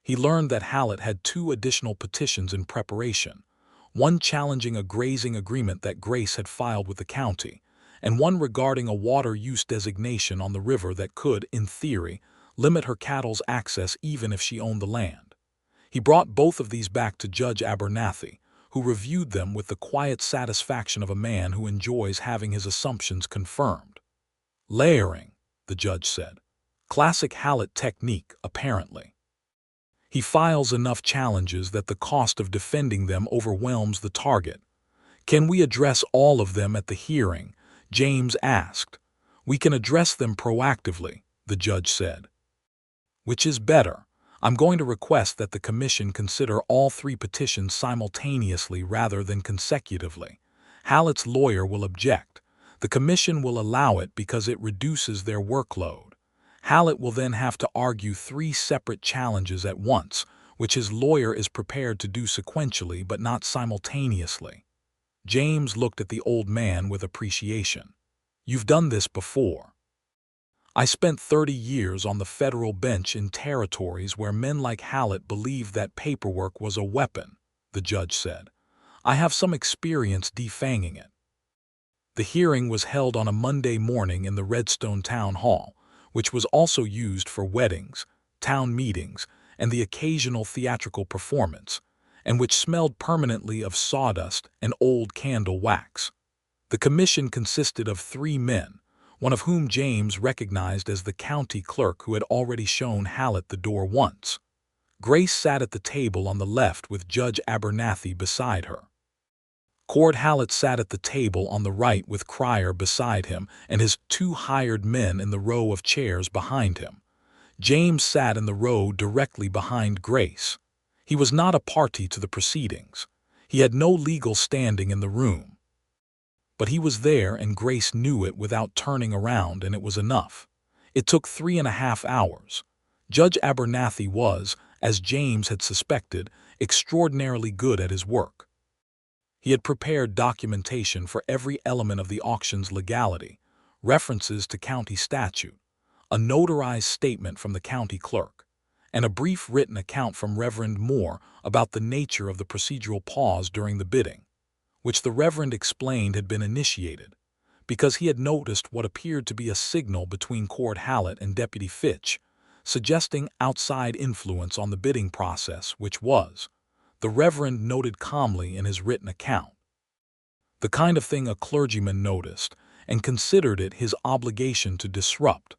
He learned that Hallett had 2 additional petitions in preparation, one challenging a grazing agreement that Grace had filed with the county, and one regarding a water use designation on the river that could, in theory, limit her cattle's access even if she owned the land. He brought both of these back to Judge Abernathy, who reviewed them with the quiet satisfaction of a man who enjoys having his assumptions confirmed. "Layering," the judge said. "Classic Hallett technique, apparently. He files enough challenges that the cost of defending them overwhelms the target. Can we address all of them at the hearing?" James asked. "We can address them proactively," the judge said. "Which is better? I'm going to request that the commission consider all 3 petitions simultaneously rather than consecutively. Hallett's lawyer will object. The commission will allow it because it reduces their workload. Hallett will then have to argue 3 separate challenges at once, which his lawyer is prepared to do sequentially but not simultaneously." James looked at the old man with appreciation. "You've done this before." "I spent 30 years on the federal bench in territories where men like Hallett believed that paperwork was a weapon," the judge said. "I have some experience defanging it." The hearing was held on a Monday morning in the Redstone Town Hall, which was also used for weddings, town meetings, and the occasional theatrical performance, and which smelled permanently of sawdust and old candle wax. The commission consisted of 3 men, one of whom James recognized as the county clerk who had already shown Hallett the door once. Grace sat at the table on the left with Judge Abernathy beside her. Cord Hallett sat at the table on the right with Cryer beside him and his 2 hired men in the row of chairs behind him. James sat in the row directly behind Grace. He was not a party to the proceedings. He had no legal standing in the room. But he was there and Grace knew it without turning around, and it was enough. It took 3.5 hours. Judge Abernathy was, as James had suspected, extraordinarily good at his work. He had prepared documentation for every element of the auction's legality, references to county statute, a notarized statement from the county clerk, and a brief written account from Reverend Moore about the nature of the procedural pause during the bidding, which the Reverend explained had been initiated because he had noticed what appeared to be a signal between Cord Hallett and Deputy Fitch, suggesting outside influence on the bidding process, which was, the Reverend noted calmly in his written account, the kind of thing a clergyman noticed and considered it his obligation to disrupt.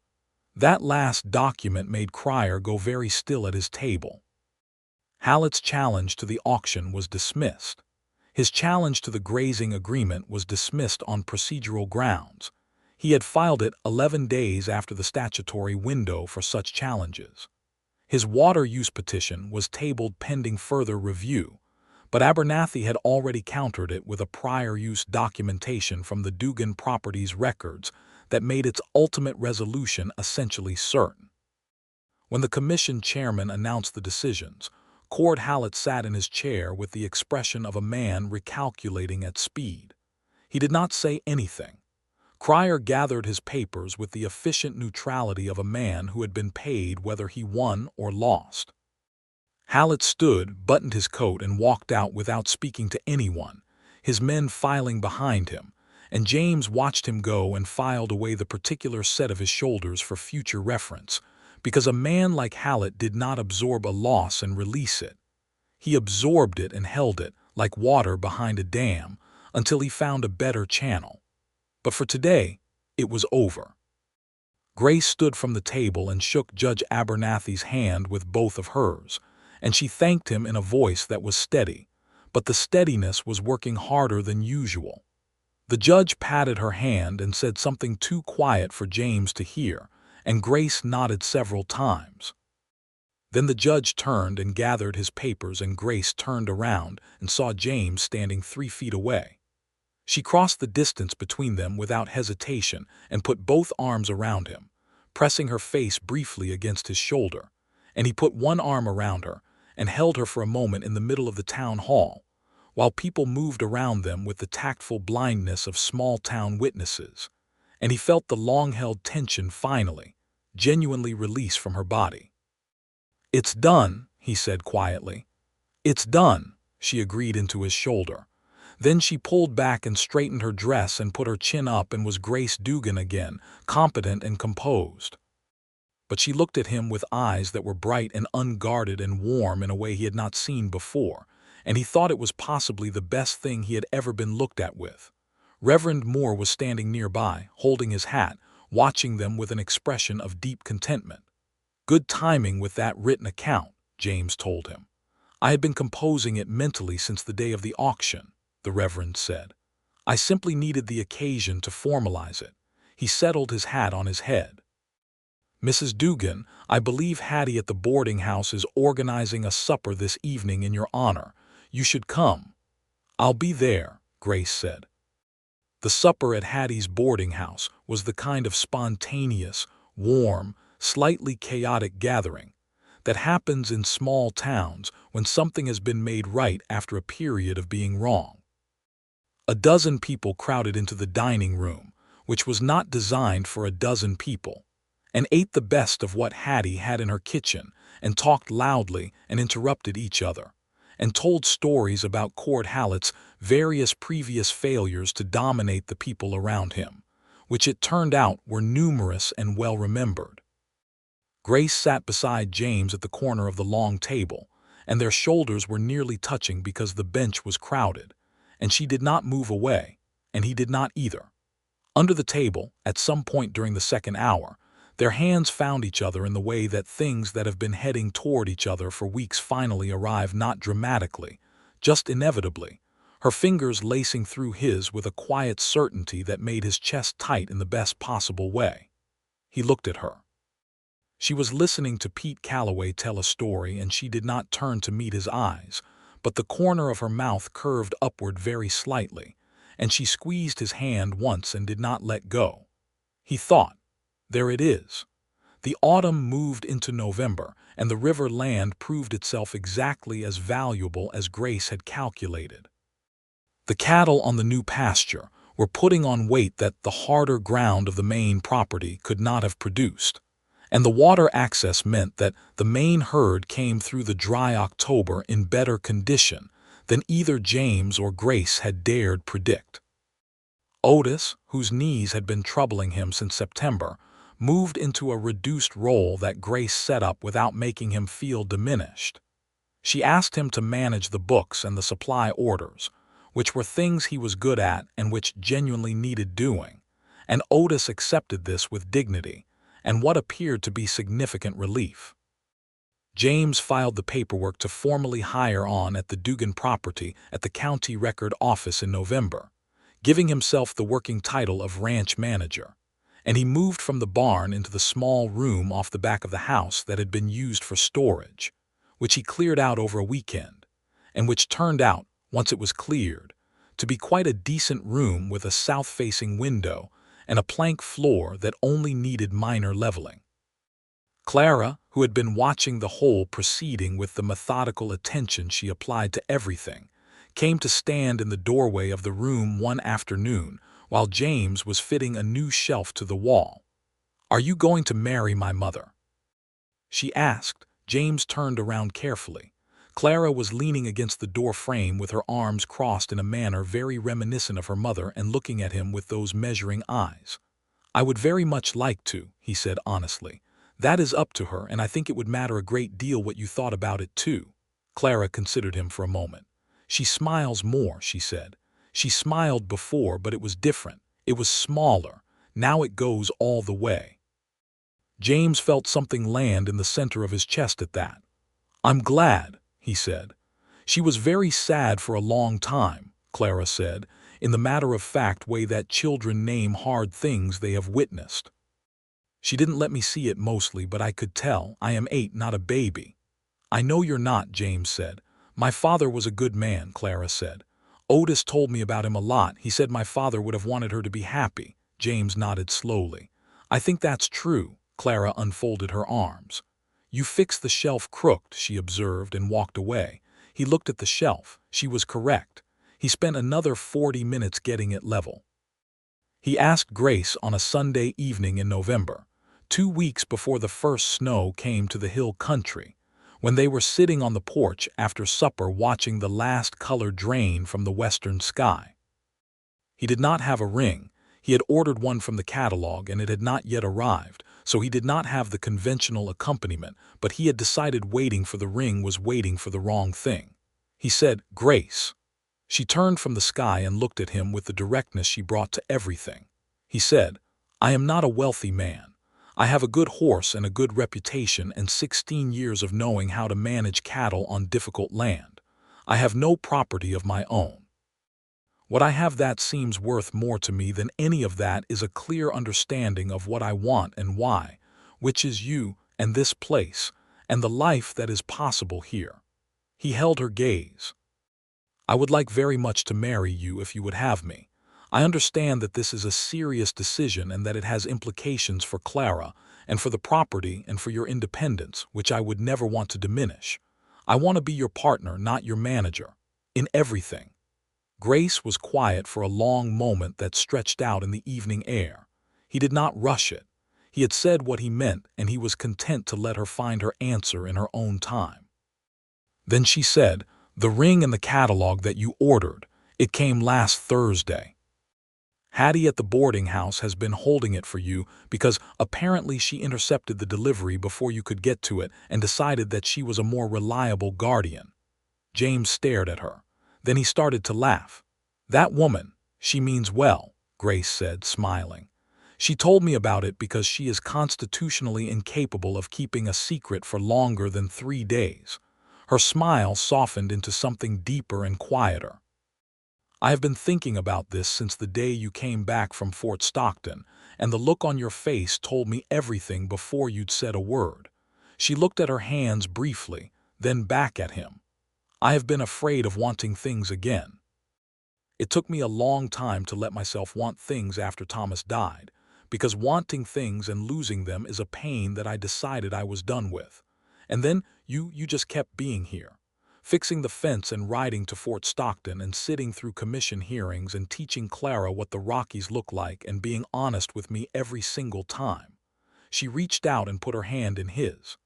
That last document made Cryer go very still at his table. Hallett's challenge to the auction was dismissed. His challenge to the grazing agreement was dismissed on procedural grounds. He had filed it 11 days after the statutory window for such challenges. His water use petition was tabled pending further review, but Abernathy had already countered it with a prior use documentation from the Dugan property's records that made its ultimate resolution essentially certain. When the commission chairman announced the decisions, Cord Hallett sat in his chair with the expression of a man recalculating at speed. He did not say anything. Cryer gathered his papers with the efficient neutrality of a man who had been paid whether he won or lost. Hallett stood, buttoned his coat, and walked out without speaking to anyone, his men filing behind him, and James watched him go and filed away the particular set of his shoulders for future reference, because a man like Hallett did not absorb a loss and release it. He absorbed it and held it, like water behind a dam, until he found a better channel. But for today, it was over. Grace stood from the table and shook Judge Abernathy's hand with both of hers, and she thanked him in a voice that was steady, but the steadiness was working harder than usual. The judge patted her hand and said something too quiet for James to hear, and Grace nodded several times. Then the judge turned and gathered his papers, and Grace turned around and saw James standing 3 feet away. She crossed the distance between them without hesitation and put both arms around him, pressing her face briefly against his shoulder, and he put one arm around her and held her for a moment in the middle of the town hall, while people moved around them with the tactful blindness of small-town witnesses, and he felt the long-held tension finally, genuinely release from her body. "It's done," he said quietly. "It's done," she agreed into his shoulder. Then she pulled back and straightened her dress and put her chin up and was Grace Dugan again, competent and composed. But she looked at him with eyes that were bright and unguarded and warm in a way he had not seen before, and he thought it was possibly the best thing he had ever been looked at with. Reverend Moore was standing nearby, holding his hat, watching them with an expression of deep contentment. "Good timing with that written account," James told him. "I had been composing it mentally since the day of the auction," the Reverend said. "I simply needed the occasion to formalize it." He settled his hat on his head. "Mrs. Dugan, I believe Hattie at the boarding house is organizing a supper this evening in your honor. You should come." "I'll be there," Grace said. The supper at Hattie's boarding house was the kind of spontaneous, warm, slightly chaotic gathering that happens in small towns when something has been made right after a period of being wrong. A dozen people crowded into the dining room, which was not designed for a dozen people, and ate the best of what Hattie had in her kitchen, and talked loudly and interrupted each other, and told stories about Cord Hallett's various previous failures to dominate the people around him, which it turned out were numerous and well-remembered. Grace sat beside James at the corner of the long table, and their shoulders were nearly touching because the bench was crowded, and she did not move away, and he did not either. Under the table, at some point during the second hour, their hands found each other in the way that things that have been heading toward each other for weeks finally arrive, not dramatically, just inevitably, her fingers lacing through his with a quiet certainty that made his chest tight in the best possible way. He looked at her. She was listening to Pete Calloway tell a story, and she did not turn to meet his eyes, but the corner of her mouth curved upward very slightly, and she squeezed his hand once and did not let go. He thought, there it is. The autumn moved into November, and the river land proved itself exactly as valuable as Grace had calculated. The cattle on the new pasture were putting on weight that the harder ground of the main property could not have produced, and the water access meant that the main herd came through the dry October in better condition than either James or Grace had dared predict. Otis, whose knees had been troubling him since September, moved into a reduced role that Grace set up without making him feel diminished. She asked him to manage the books and the supply orders, which were things he was good at and which genuinely needed doing, and Otis accepted this with dignity and what appeared to be significant relief. James filed the paperwork to formally hire on at the Dugan property at the county record office in November, giving himself the working title of ranch manager. and he moved from the barn into the small room off the back of the house that had been used for storage, which he cleared out over a weekend, and which turned out, once it was cleared, to be quite a decent room with a south-facing window and a plank floor that only needed minor leveling. Clara, who had been watching the whole proceeding with the methodical attention she applied to everything, came to stand in the doorway of the room one afternoon while James was fitting a new shelf to the wall. "Are you going to marry my mother?" she asked. James turned around carefully. Clara was leaning against the door frame with her arms crossed in a manner very reminiscent of her mother and looking at him with those measuring eyes. "I would very much like to," he said honestly. "That is up to her, and I think it would matter a great deal what you thought about it too." Clara considered him for a moment. "She smiles more," she said. "She smiled before, but it was different. It was smaller. Now it goes all the way." James felt something land in the center of his chest at that. "I'm glad," he said. "She was very sad for a long time," Clara said, in the matter-of-fact way that children name hard things they have witnessed. "She didn't let me see it mostly, but I could tell. I am 8, not a baby." "I know you're not," James said. "My father was a good man," Clara said. "Otis told me about him a lot. He said my father would have wanted her to be happy." James nodded slowly. "I think that's true." Clara unfolded her arms. "You fixed the shelf crooked," she observed and walked away. He looked at the shelf. She was correct. He spent another 40 minutes getting it level. He asked Grace on a Sunday evening in November, 2 weeks before the first snow came to the hill country, when they were sitting on the porch after supper watching the last color drain from the western sky. He did not have a ring. He had ordered one from the catalog and it had not yet arrived, so he did not have the conventional accompaniment, but he had decided waiting for the ring was waiting for the wrong thing. He said, "Grace." She turned from the sky and looked at him with the directness she brought to everything. He said, "I am not a wealthy man. I have a good horse and a good reputation and 16 years of knowing how to manage cattle on difficult land. I have no property of my own. What I have that seems worth more to me than any of that is a clear understanding of what I want and why, which is you and this place, and the life that is possible here." He held her gaze. "I would like very much to marry you if you would have me. I understand that this is a serious decision and that it has implications for Clara and for the property and for your independence, which I would never want to diminish. I want to be your partner, not your manager, in everything." Grace was quiet for a long moment that stretched out in the evening air. He did not rush it. He had said what he meant, and he was content to let her find her answer in her own time. Then she said, "The ring and the catalog that you ordered, it came last Thursday. Hattie at the boarding house has been holding it for you because apparently she intercepted the delivery before you could get to it and decided that she was a more reliable guardian." James stared at her. Then he started to laugh. "That woman, she means well," Grace said, smiling. "She told me about it because she is constitutionally incapable of keeping a secret for longer than 3 days. Her smile softened into something deeper and quieter. "I have been thinking about this since the day you came back from Fort Stockton, and the look on your face told me everything before you'd said a word." She looked at her hands briefly, then back at him. "I have been afraid of wanting things again. It took me a long time to let myself want things after Thomas died, because wanting things and losing them is a pain that I decided I was done with. And then you just kept being here, fixing the fence and riding to Fort Stockton and sitting through commission hearings and teaching Clara what the Rockies look like and being honest with me every single time." She reached out and put her hand in his.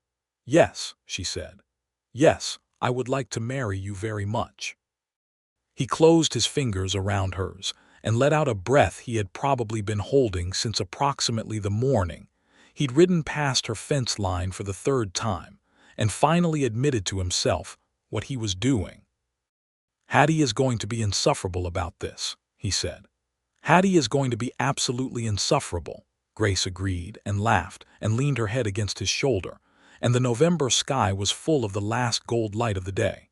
"Yes," she said. "Yes, I would like to marry you very much." He closed his fingers around hers and let out a breath he had probably been holding since approximately the morning. He'd ridden past her fence line for the 3rd time and finally admitted to himself what he was doing. "Hattie is going to be insufferable about this," he said. "Hattie is going to be absolutely insufferable," Grace agreed and laughed and leaned her head against his shoulder, and the November sky was full of the last gold light of the day.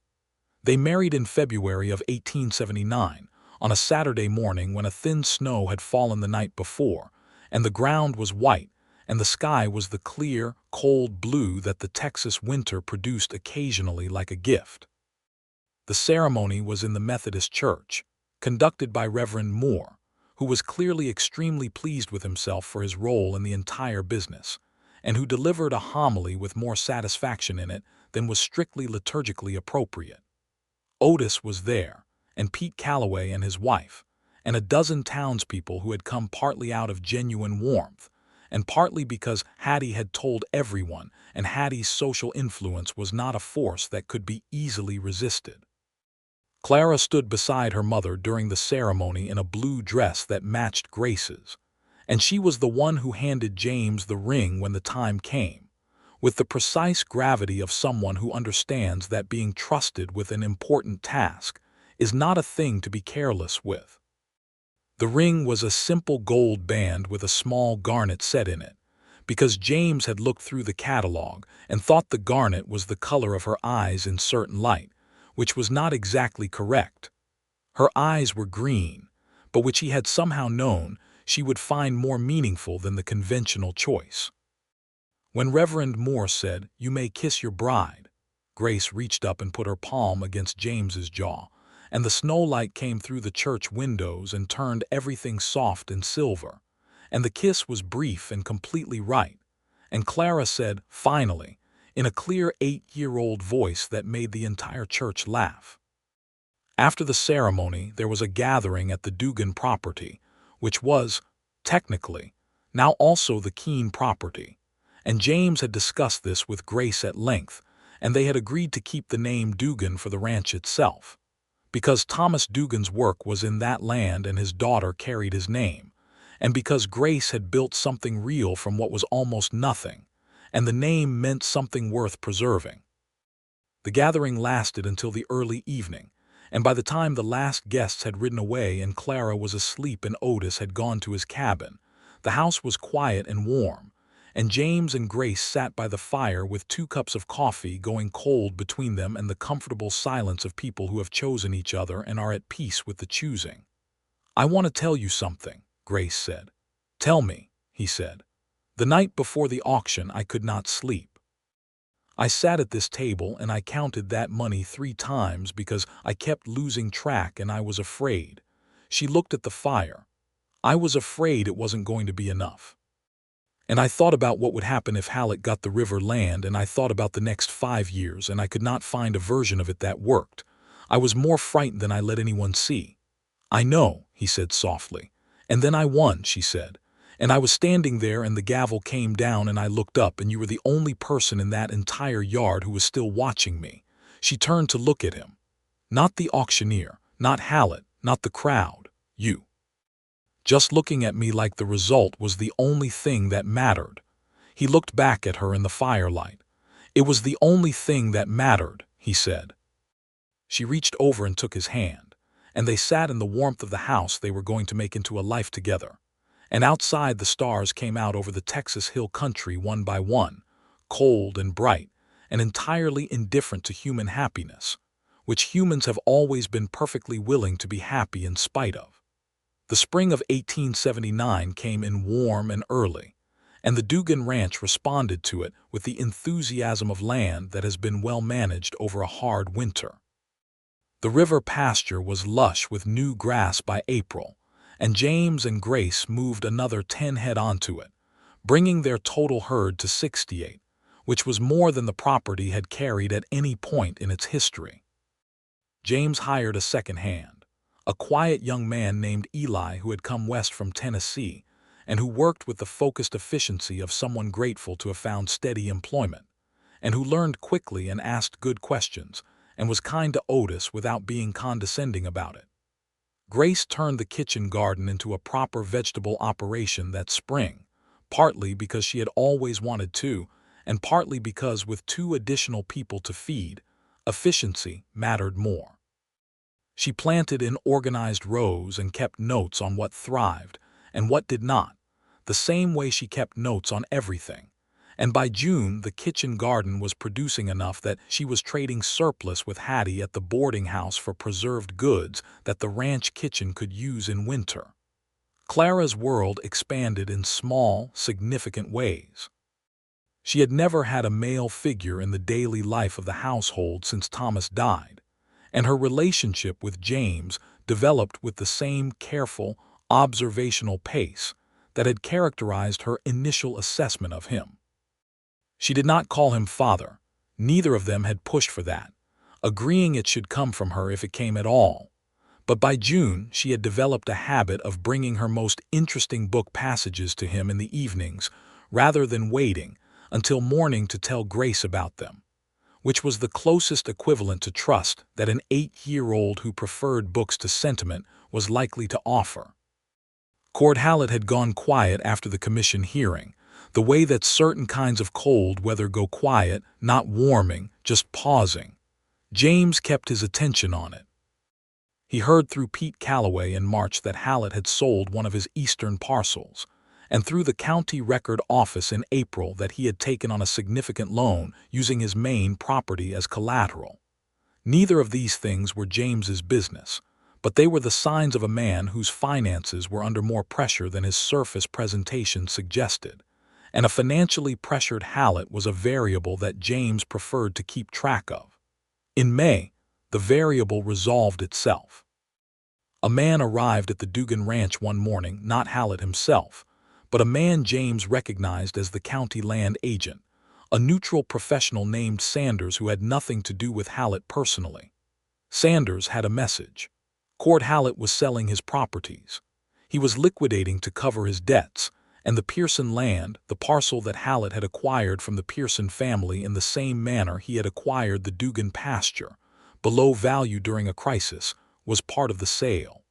They married in February of 1879, on a Saturday morning when a thin snow had fallen the night before, and the ground was white, and the sky was the clear, cold blue that the Texas winter produced occasionally like a gift. The ceremony was in the Methodist Church, conducted by Reverend Moore, who was clearly extremely pleased with himself for his role in the entire business, and who delivered a homily with more satisfaction in it than was strictly liturgically appropriate. Otis was there, and Pete Calloway and his wife, and a dozen townspeople who had come partly out of genuine warmth, and partly because Hattie had told everyone, and Hattie's social influence was not a force that could be easily resisted. Clara stood beside her mother during the ceremony in a blue dress that matched Grace's, and she was the one who handed James the ring when the time came, with the precise gravity of someone who understands that being trusted with an important task is not a thing to be careless with. The ring was a simple gold band with a small garnet set in it, because James had looked through the catalog and thought the garnet was the color of her eyes in certain light, which was not exactly correct. Her eyes were green, but which he had somehow known she would find more meaningful than the conventional choice. When Reverend Moore said, "You may kiss your bride," Grace reached up and put her palm against James's jaw, and the snowlight came through the church windows and turned everything soft and silver, and the kiss was brief and completely right, and Clara said, finally, in a clear 8-year-old voice that made the entire church laugh. After the ceremony, there was a gathering at the Dugan property, which was, technically, now also the Keene property, and James had discussed this with Grace at length, and they had agreed to keep the name Dugan for the ranch itself, because Thomas Dugan's work was in that land and his daughter carried his name, and because Grace had built something real from what was almost nothing, and the name meant something worth preserving. The gathering lasted until the early evening, and by the time the last guests had ridden away and Clara was asleep and Otis had gone to his cabin, the house was quiet and warm, and James and Grace sat by the fire with 2 cups of coffee going cold between them and the comfortable silence of people who have chosen each other and are at peace with the choosing. "I want to tell you something," Grace said. "Tell me," he said. "The night before the auction I could not sleep. I sat at this table and I counted that money 3 times because I kept losing track and I was afraid." She looked at the fire. "I was afraid it wasn't going to be enough. And I thought about what would happen if Halleck got the river land, and I thought about the next 5 years, and I could not find a version of it that worked. I was more frightened than I let anyone see." "I know," he said softly. "And then I won," she said. "And I was standing there and the gavel came down and I looked up and you were the only person in that entire yard who was still watching me." She turned to look at him. "Not the auctioneer, not Hallett, not the crowd. You. Just looking at me like the result was the only thing that mattered." He looked back at her in the firelight. "It was the only thing that mattered," he said. She reached over and took his hand, and they sat in the warmth of the house they were going to make into a life together. And outside the stars came out over the Texas hill country one by one, cold and bright, and entirely indifferent to human happiness, which humans have always been perfectly willing to be happy in spite of. The spring of 1879 came in warm and early, and the Dugan Ranch responded to it with the enthusiasm of land that has been well managed over a hard winter. The river pasture was lush with new grass by April, and James and Grace moved another 10 head onto it, bringing their total herd to 68, which was more than the property had carried at any point in its history. James hired a second hand, a quiet young man named Eli who had come west from Tennessee and who worked with the focused efficiency of someone grateful to have found steady employment, and who learned quickly and asked good questions and was kind to Otis without being condescending about it. Grace turned the kitchen garden into a proper vegetable operation that spring, partly because she had always wanted to, and partly because with 2 additional people to feed, efficiency mattered more. She planted in organized rows and kept notes on what thrived and what did not, the same way she kept notes on everything. And by June, the kitchen garden was producing enough that she was trading surplus with Hattie at the boarding house for preserved goods that the ranch kitchen could use in winter. Clara's world expanded in small, significant ways. She had never had a male figure in the daily life of the household since Thomas died, and her relationship with James developed with the same careful, observational pace that had characterized her initial assessment of him. She did not call him father. Neither of them had pushed for that, agreeing it should come from her if it came at all. But by June, she had developed a habit of bringing her most interesting book passages to him in the evenings, rather than waiting until morning to tell Grace about them, which was the closest equivalent to trust that an 8-year-old who preferred books to sentiment was likely to offer. Cord Hallett had gone quiet after the commission hearing, the way that certain kinds of cold weather go quiet, not warming, just pausing. James kept his attention on it. He heard through Pete Calloway in March that Hallett had sold one of his eastern parcels, and through the county record office in April that he had taken on a significant loan using his main property as collateral. Neither of these things were James's business, but they were the signs of a man whose finances were under more pressure than his surface presentation suggested, and a financially pressured Hallett was a variable that James preferred to keep track of. In May, the variable resolved itself. A man arrived at the Dugan ranch one morning, not Hallett himself, but a man James recognized as the county land agent, a neutral professional named Sanders who had nothing to do with Hallett personally. Sanders had a message. Cord Hallett was selling his properties. He was liquidating to cover his debts, and the Pearson land, the parcel that Hallett had acquired from the Pearson family in the same manner he had acquired the Dugan pasture, below value during a crisis, was part of the sale.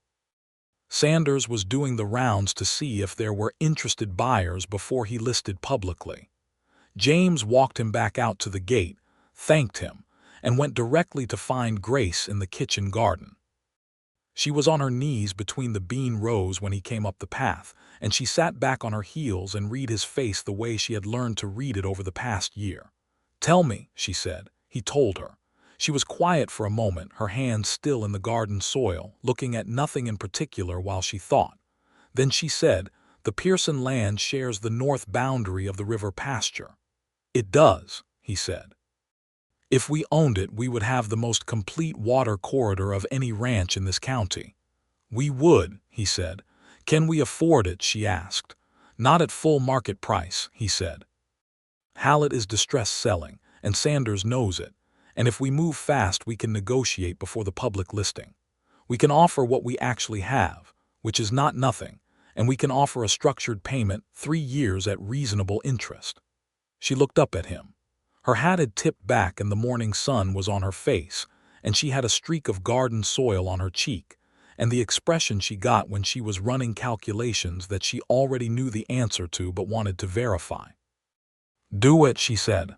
Sanders was doing the rounds to see if there were interested buyers before he listed publicly. James walked him back out to the gate, thanked him, and went directly to find Grace in the kitchen garden. She was on her knees between the bean rows when he came up the path, and she sat back on her heels and read his face the way she had learned to read it over the past year. "Tell me," she said. He told her. She was quiet for a moment, her hands still in the garden soil, looking at nothing in particular while she thought. Then she said, "The Pearson land shares the north boundary of the river pasture." "It does," he said. "If we owned it, we would have the most complete water corridor of any ranch in this county." "We would," he said. "Can we afford it?" she asked. "Not at full market price," he said. "Hallett is distress selling, and Sanders knows it, and if we move fast we can negotiate before the public listing. We can offer what we actually have, which is not nothing, and we can offer a structured payment, 3 years at reasonable interest." She looked up at him. Her hat had tipped back and the morning sun was on her face, and she had a streak of garden soil on her cheek, and the expression she got when she was running calculations that she already knew the answer to but wanted to verify. "Do it," she said.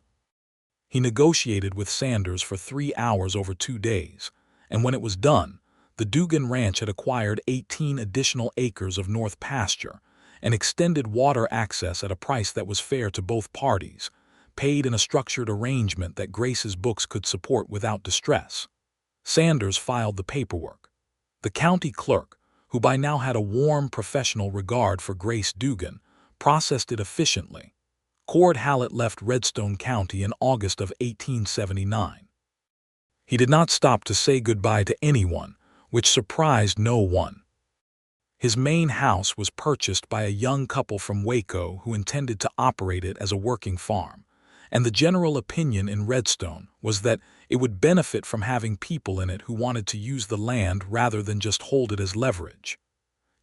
He negotiated with Sanders for 3 hours over 2 days, and when it was done, the Dugan ranch had acquired 18 additional acres of north pasture and extended water access at a price that was fair to both parties, paid in a structured arrangement that Grace's books could support without distress. Sanders filed the paperwork. The county clerk, who by now had a warm professional regard for Grace Dugan, processed it efficiently. Cord Hallett left Redstone County in August of 1879. He did not stop to say goodbye to anyone, which surprised no one. His main house was purchased by a young couple from Waco who intended to operate it as a working farm, and the general opinion in Redstone was that it would benefit from having people in it who wanted to use the land rather than just hold it as leverage.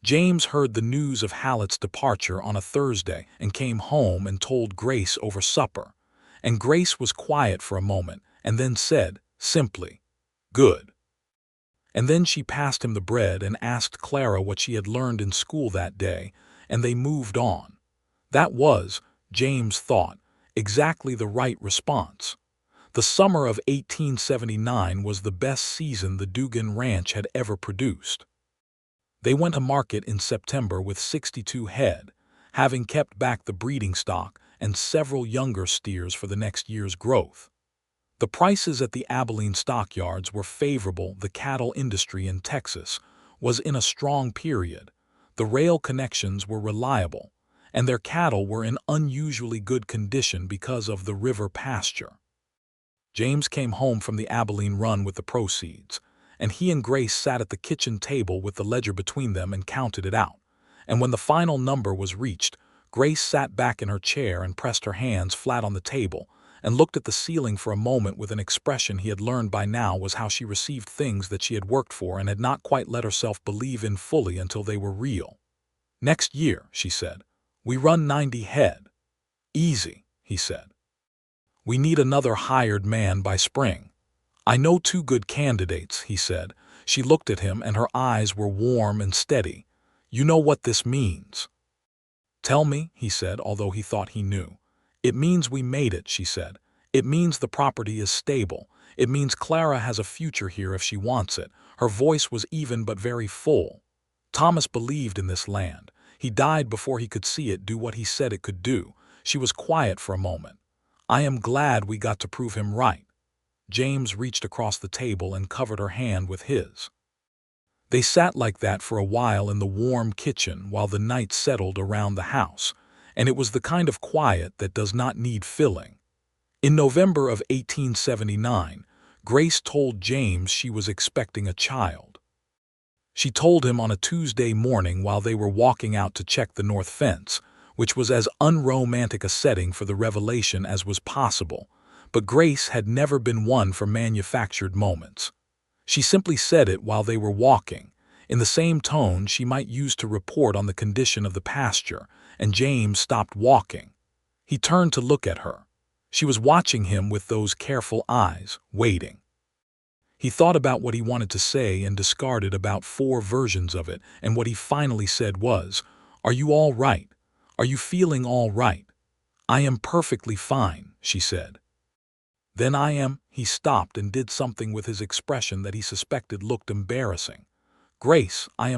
James heard the news of Hallett's departure on a Thursday and came home and told Grace over supper, and Grace was quiet for a moment and then said, simply, "Good." And then she passed him the bread and asked Clara what she had learned in school that day, and they moved on. That was, James thought, exactly the right response. The summer of 1879 was the best season the Dugan Ranch had ever produced. They went to market in September with 62 head, having kept back the breeding stock and several younger steers for the next year's growth. The prices at the Abilene stockyards were favorable. The cattle industry in Texas was in a strong period. The rail connections were reliable, and their cattle were in unusually good condition because of the river pasture. James came home from the Abilene run with the proceeds, and he and Grace sat at the kitchen table with the ledger between them and counted it out. And when the final number was reached, Grace sat back in her chair and pressed her hands flat on the table and looked at the ceiling for a moment with an expression he had learned by now was how she received things that she had worked for and had not quite let herself believe in fully until they were real. "Next year," she said, "we run 90 head. Easy," he said. "We need another hired man by spring." "I know 2 good candidates," he said. She looked at him and her eyes were warm and steady. "You know what this means." "Tell me," he said, although he thought he knew. "It means we made it," she said. "It means the property is stable. It means Clara has a future here if she wants it." Her voice was even but very full. Thomas believed in this land. He died before he could see it do what he said it could do. She was quiet for a moment. "I am glad we got to prove him right." James reached across the table and covered her hand with his. They sat like that for a while in the warm kitchen while the night settled around the house, and it was the kind of quiet that does not need filling. In November of 1879, Grace told James she was expecting a child. She told him on a Tuesday morning while they were walking out to check the north fence, which was as unromantic a setting for the revelation as was possible, but Grace had never been one for manufactured moments. She simply said it while they were walking, in the same tone she might use to report on the condition of the pasture, and James stopped walking. He turned to look at her. She was watching him with those careful eyes, waiting. He thought about what he wanted to say and discarded about 4 versions of it, and what he finally said was, "Are you all right? Are you feeling all right?" "I am perfectly fine," she said. "Then I am." He stopped and did something with his expression that he suspected looked embarrassing. "Grace, I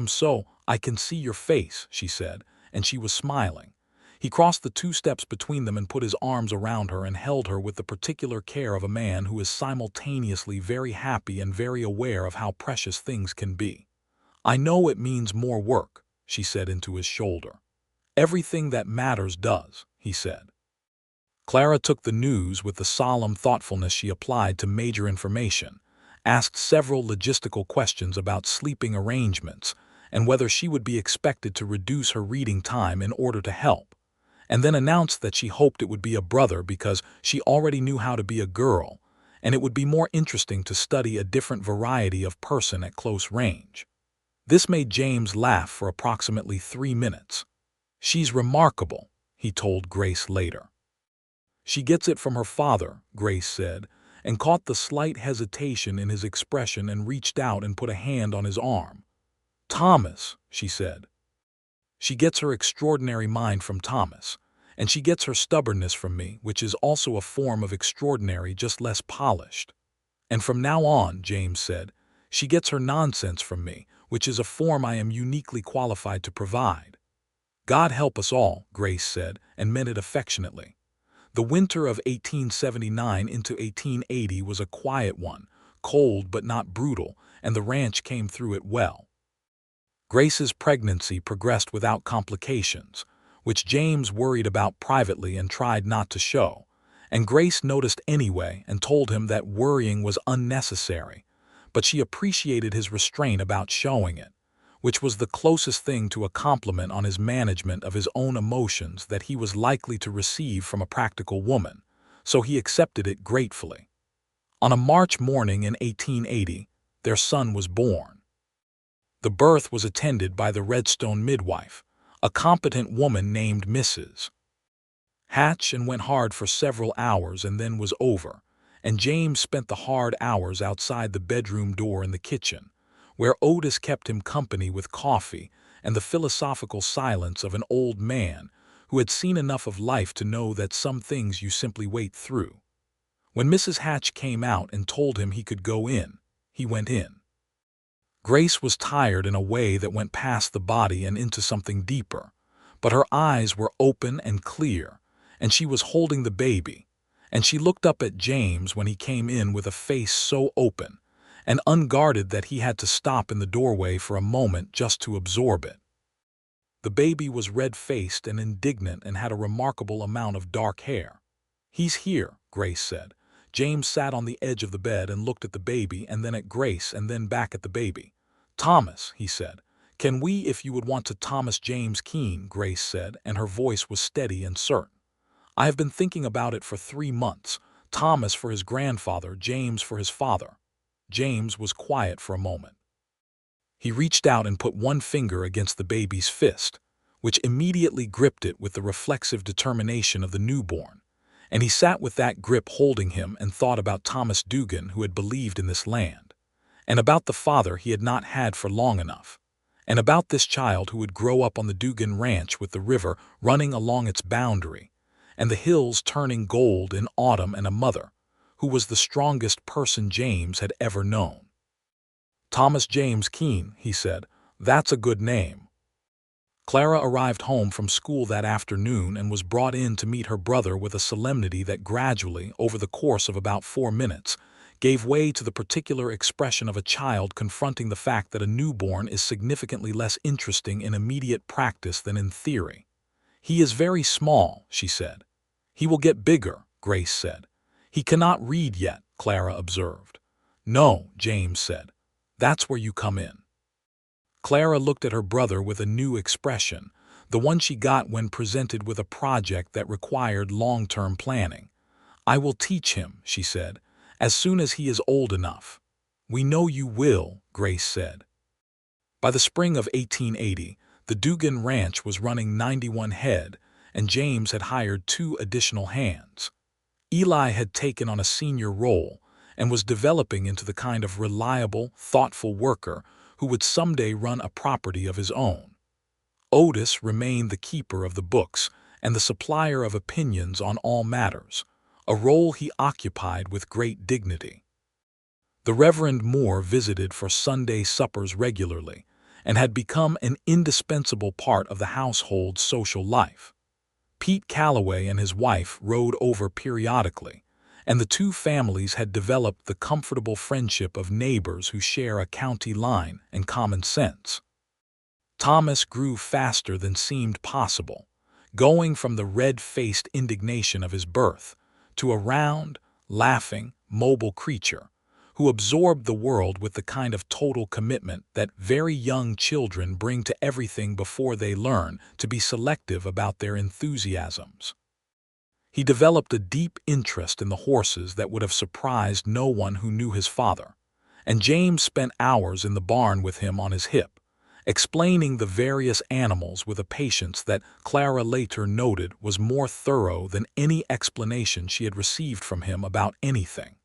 can see your face," she said, and she was smiling. He crossed the 2 steps between them and put his arms around her and held her with the particular care of a man who is simultaneously very happy and very aware of how precious things can be. "I know it means more work," she said into his shoulder. "Everything that matters does," he said. Clara took the news with the solemn thoughtfulness she applied to major information, asked several logistical questions about sleeping arrangements and whether she would be expected to reduce her reading time in order to help, and then announced that she hoped it would be a brother because she already knew how to be a girl, and it would be more interesting to study a different variety of person at close range. This made James laugh for approximately 3 minutes. "She's remarkable," he told Grace later. "She gets it from her father," Grace said, and caught the slight hesitation in his expression and reached out and put a hand on his arm. "Thomas," she said. "She gets her extraordinary mind from Thomas, and she gets her stubbornness from me, which is also a form of extraordinary, just less polished. And from now on," James said, "she gets her nonsense from me, which is a form I am uniquely qualified to provide." "God help us all," Grace said, and meant it affectionately. The winter of 1879 into 1880 was a quiet one, cold but not brutal, and the ranch came through it well. Grace's pregnancy progressed without complications, which James worried about privately and tried not to show, and Grace noticed anyway and told him that worrying was unnecessary, but she appreciated his restraint about showing it, which was the closest thing to a compliment on his management of his own emotions that he was likely to receive from a practical woman, so he accepted it gratefully. On a March morning in 1880, their son was born. The birth was attended by the Redstone midwife, a competent woman named Mrs. Hatch, and went hard for several hours and then was over, and James spent the hard hours outside the bedroom door in the kitchen, where Otis kept him company with coffee and the philosophical silence of an old man who had seen enough of life to know that some things you simply wait through. When Mrs. Hatch came out and told him he could go in, he went in. Grace was tired in a way that went past the body and into something deeper, but her eyes were open and clear, and she was holding the baby, and she looked up at James when he came in with a face so open and unguarded that he had to stop in the doorway for a moment just to absorb it. The baby was red-faced and indignant and had a remarkable amount of dark hair. "He's here," Grace said. James sat on the edge of the bed and looked at the baby and then at Grace and then back at the baby. "Thomas," he said. "Can we, if you would want to Thomas James Keene," Grace said, and her voice was steady and certain. "I have been thinking about it for 3 months. Thomas for his grandfather, James for his father." James was quiet for a moment. He reached out and put one finger against the baby's fist, which immediately gripped it with the reflexive determination of the newborn. And he sat with that grip holding him and thought about Thomas Dugan, who had believed in this land, and about the father he had not had for long enough, and about this child who would grow up on the Dugan ranch with the river running along its boundary, and the hills turning gold in autumn, and a mother who was the strongest person James had ever known. "Thomas James Keene," he said. "That's a good name." Clara arrived home from school that afternoon and was brought in to meet her brother with a solemnity that gradually, over the course of about 4 minutes, gave way to the particular expression of a child confronting the fact that a newborn is significantly less interesting in immediate practice than in theory. "He is very small," she said. "He will get bigger," Grace said. "He cannot read yet," Clara observed. "No," James said. "That's where you come in." Clara looked at her brother with a new expression, the one she got when presented with a project that required long-term planning. "I will teach him," she said, "as soon as he is old enough." "We know you will," Grace said. By the spring of 1880, the Dugan Ranch was running 91 head, and James had hired 2 additional hands. Eli had taken on a senior role and was developing into the kind of reliable, thoughtful worker who would someday run a property of his own. Otis remained the keeper of the books and the supplier of opinions on all matters, a role he occupied with great dignity. The Reverend Moore visited for Sunday suppers regularly and had become an indispensable part of the household's social life. Pete Calloway and his wife rode over periodically, and the 2 families had developed the comfortable friendship of neighbors who share a county line and common sense. Thomas grew faster than seemed possible, going from the red-faced indignation of his birth to a round, laughing, mobile creature who absorbed the world with the kind of total commitment that very young children bring to everything before they learn to be selective about their enthusiasms. He developed a deep interest in the horses that would have surprised no one who knew his father, and James spent hours in the barn with him on his hip, explaining the various animals with a patience that Clara later noted was more thorough than any explanation she had received from him about anything.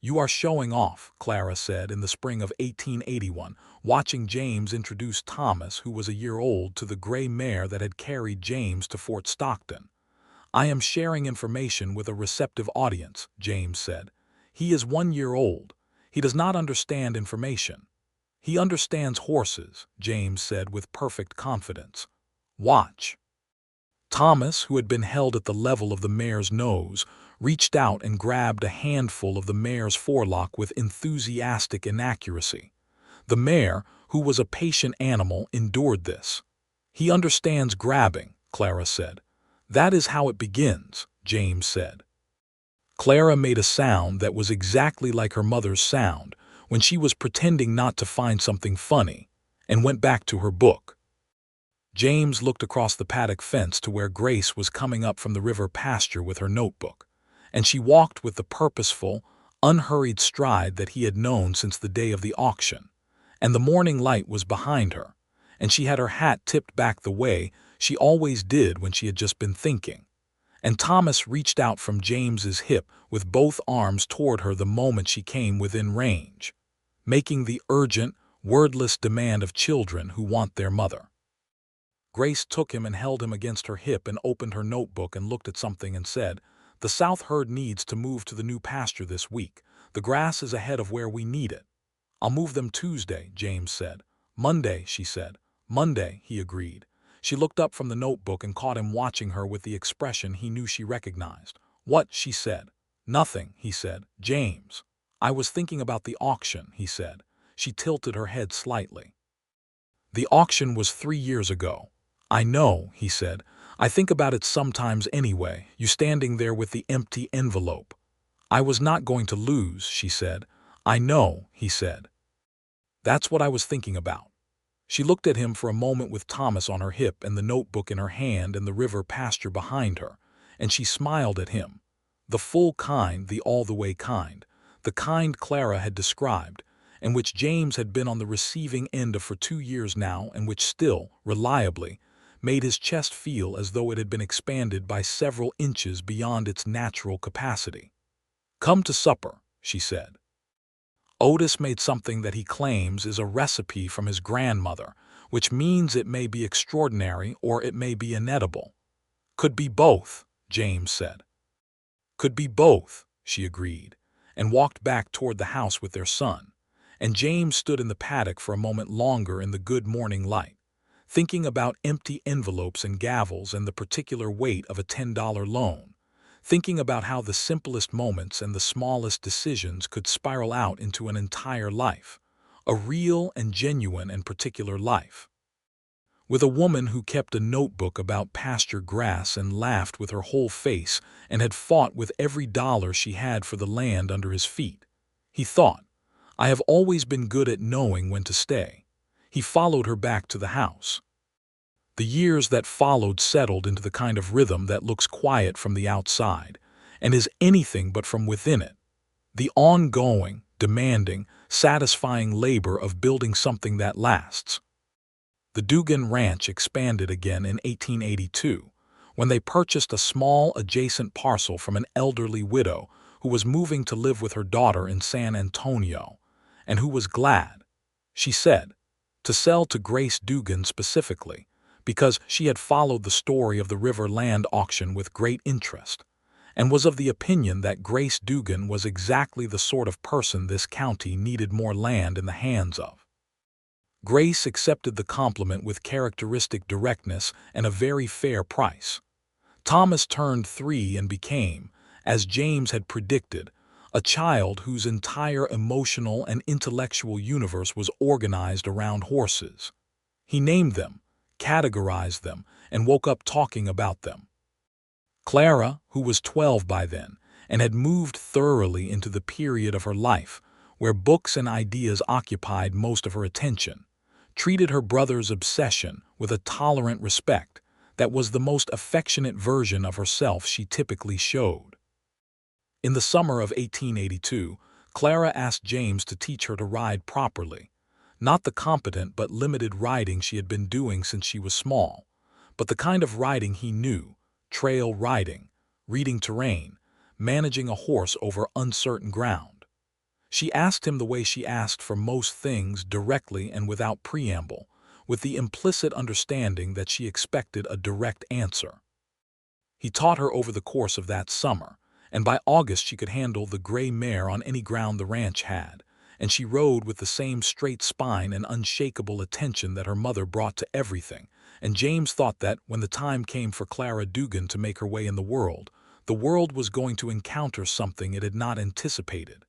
"You are showing off," Clara said in the spring of 1881, watching James introduce Thomas, who was a year old, to the gray mare that had carried James to Fort Stockton. "I am sharing information with a receptive audience," James said. "He is 1 year old. He does not understand information. He understands horses," James said with perfect confidence. "Watch." Thomas, who had been held at the level of the mare's nose, reached out and grabbed a handful of the mare's forelock with enthusiastic inaccuracy. The mare, who was a patient animal, endured this. "He understands grabbing," Clara said. "That is how it begins," James said. Clara made a sound that was exactly like her mother's sound when she was pretending not to find something funny, and went back to her book. James looked across the paddock fence to where Grace was coming up from the river pasture with her notebook, and she walked with the purposeful, unhurried stride that he had known since the day of the auction, and the morning light was behind her, and she had her hat tipped back the way she always did when she had just been thinking. And Thomas reached out from James's hip with both arms toward her the moment she came within range, making the urgent, wordless demand of children who want their mother. Grace took him and held him against her hip and opened her notebook and looked at something and said, "The South herd needs to move to the new pasture this week. The grass is ahead of where we need it." "I'll move them Tuesday," James said. "Monday," she said. "Monday," he agreed. She looked up from the notebook and caught him watching her with the expression he knew she recognized. "What?" she said. "Nothing," he said. "James." "I was thinking about the auction," he said. She tilted her head slightly. The auction was 3 years ago. I know, he said. I think about it sometimes anyway, you standing there with the empty envelope. I was not going to lose, she said. I know, he said. That's what I was thinking about. She looked at him for a moment with Thomas on her hip and the notebook in her hand and the river pasture behind her, and she smiled at him. The full kind, the all-the-way kind, the kind Clara had described, and which James had been on the receiving end of for 2 years now, and which still, reliably, made his chest feel as though it had been expanded by several inches beyond its natural capacity. "Come to supper," she said. Otis made something that he claims is a recipe from his grandmother, which means it may be extraordinary or it may be inedible. "Could be both," James said. "Could be both," she agreed, and walked back toward the house with their son, and James stood in the paddock for a moment longer in the good morning light, thinking about empty envelopes and gavels and the particular weight of a $10 loan, thinking about how the simplest moments and the smallest decisions could spiral out into an entire life, a real and genuine and particular life. With a woman who kept a notebook about pasture grass and laughed with her whole face and had fought with every dollar she had for the land under his feet. He thought, I have always been good at knowing when to stay. He followed her back to the house. The years that followed settled into the kind of rhythm that looks quiet from the outside and is anything but from within it. The ongoing, demanding, satisfying labor of building something that lasts. The Dugan Ranch expanded again in 1882, when they purchased a small adjacent parcel from an elderly widow who was moving to live with her daughter in San Antonio, and who was glad, she said, to sell to Grace Dugan specifically, because she had followed the story of the river land auction with great interest, and was of the opinion that Grace Dugan was exactly the sort of person this county needed more land in the hands of. Grace accepted the compliment with characteristic directness and a very fair price. Thomas turned 3 and became, as James had predicted, a child whose entire emotional and intellectual universe was organized around horses. He named them, categorized them, and woke up talking about them. Clara, who was 12 by then, and had moved thoroughly into the period of her life where books and ideas occupied most of her attention, treated her brother's obsession with a tolerant respect that was the most affectionate version of herself she typically showed. In the summer of 1882, Clara asked James to teach her to ride properly, not the competent but limited riding she had been doing since she was small, but the kind of riding he knew, trail riding, reading terrain, managing a horse over uncertain ground. She asked him the way she asked for most things, directly and without preamble, with the implicit understanding that she expected a direct answer. He taught her over the course of that summer, and by August she could handle the gray mare on any ground the ranch had, and she rode with the same straight spine and unshakable attention that her mother brought to everything, and James thought that, when the time came for Clara Dugan to make her way in the world was going to encounter something it had not anticipated.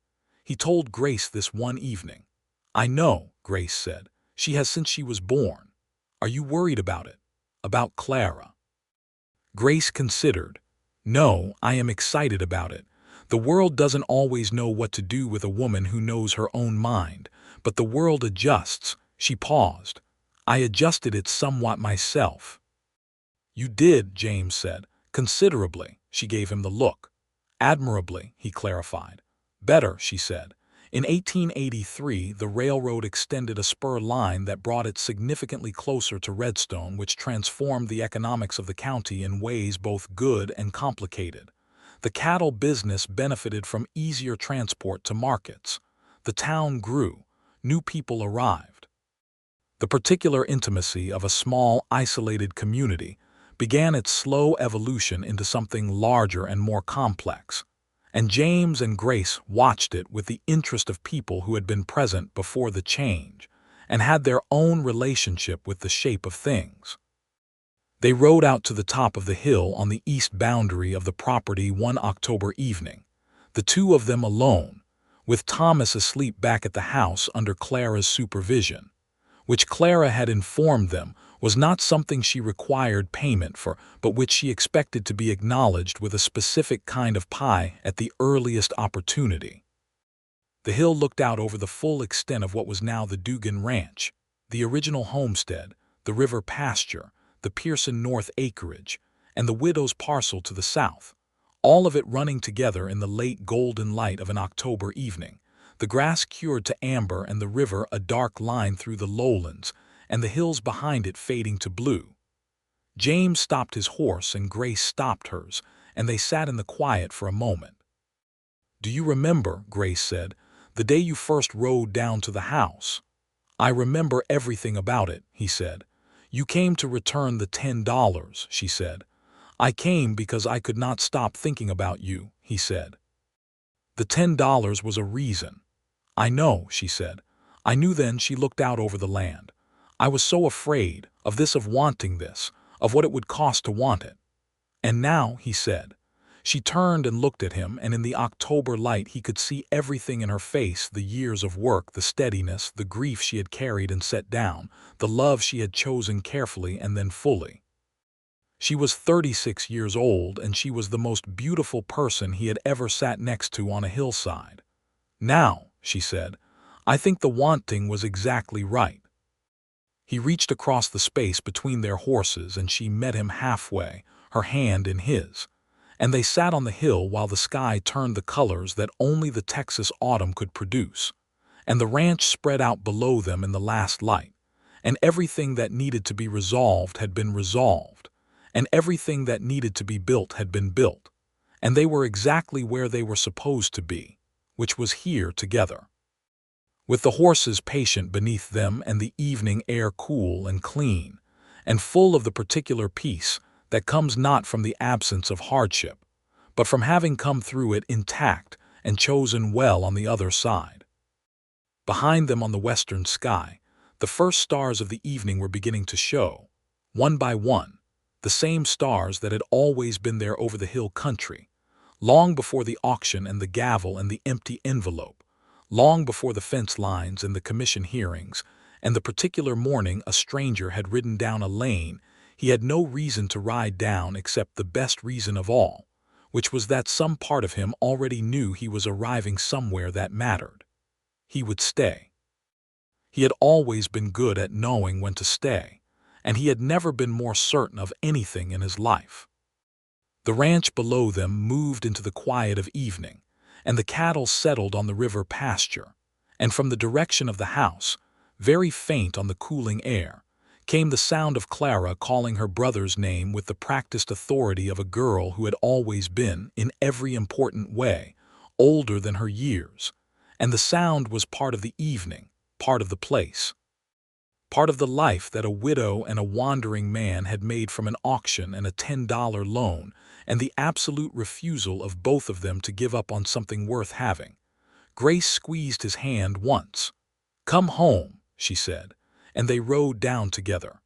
He told Grace this one evening. "I know," Grace said. "She has since she was born. Are you worried about it? About Clara?" Grace considered. "No, I am excited about it. The world doesn't always know what to do with a woman who knows her own mind, but the world adjusts." She paused. "I adjusted it somewhat myself." "You did," James said. "Considerably." She gave him the look. "Admirably," he clarified. "Better," she said. In 1883, the railroad extended a spur line that brought it significantly closer to Redstone, which transformed the economics of the county in ways both good and complicated. The cattle business benefited from easier transport to markets. The town grew. New people arrived. The particular intimacy of a small, isolated community began its slow evolution into something larger and more complex. And James and Grace watched it with the interest of people who had been present before the change and had their own relationship with the shape of things. They rode out to the top of the hill on the east boundary of the property one October evening, the two of them alone, with Thomas asleep back at the house under Clara's supervision, which Clara had informed them was not something she required payment for, but which she expected to be acknowledged with a specific kind of pie at the earliest opportunity. The hill looked out over the full extent of what was now the Dugan Ranch, the original homestead, the river pasture, the Pearson North acreage, and the widow's parcel to the south, all of it running together in the late golden light of an October evening, the grass cured to amber and the river a dark line through the lowlands, and the hills behind it fading to blue. James stopped his horse and Grace stopped hers, and they sat in the quiet for a moment. "Do you remember," Grace said, "the day you first rode down to the house?" "I remember everything about it," he said. "You came to return the $10, she said. "I came because I could not stop thinking about you," he said. "The $10 was a reason." "I know," she said. "I knew then." She looked out over the land. "I was so afraid of wanting this, of what it would cost to want it." "And now," he said. She turned and looked at him, and in the October light he could see everything in her face: the years of work, the steadiness, the grief she had carried and set down, the love she had chosen carefully and then fully. She was 36 years old, and she was the most beautiful person he had ever sat next to on a hillside. "Now," she said, "I think the wanting was exactly right." He reached across the space between their horses, and she met him halfway, her hand in his. And they sat on the hill while the sky turned the colors that only the Texas autumn could produce, and the ranch spread out below them in the last light, and everything that needed to be resolved had been resolved, and everything that needed to be built had been built, and they were exactly where they were supposed to be, which was here together, with the horses patient beneath them and the evening air cool and clean, and full of the particular peace that comes not from the absence of hardship, but from having come through it intact and chosen well on the other side. Behind them on the western sky, the first stars of the evening were beginning to show, one by one, the same stars that had always been there over the hill country, long before the auction and the gavel and the empty envelope, long before the fence lines and the commission hearings, and the particular morning a stranger had ridden down a lane he had no reason to ride down except the best reason of all, which was that some part of him already knew he was arriving somewhere that mattered. He would stay. He had always been good at knowing when to stay, and he had never been more certain of anything in his life. The ranch below them moved into the quiet of evening, and the cattle settled on the river pasture, and from the direction of the house, very faint on the cooling air, came the sound of Clara calling her brother's name with the practiced authority of a girl who had always been, in every important way, older than her years, and the sound was part of the evening, part of the place, part of the life that a widow and a wandering man had made from an auction and a $10 loan, and the absolute refusal of both of them to give up on something worth having. Grace squeezed his hand once. "Come home," she said, and they rode down together.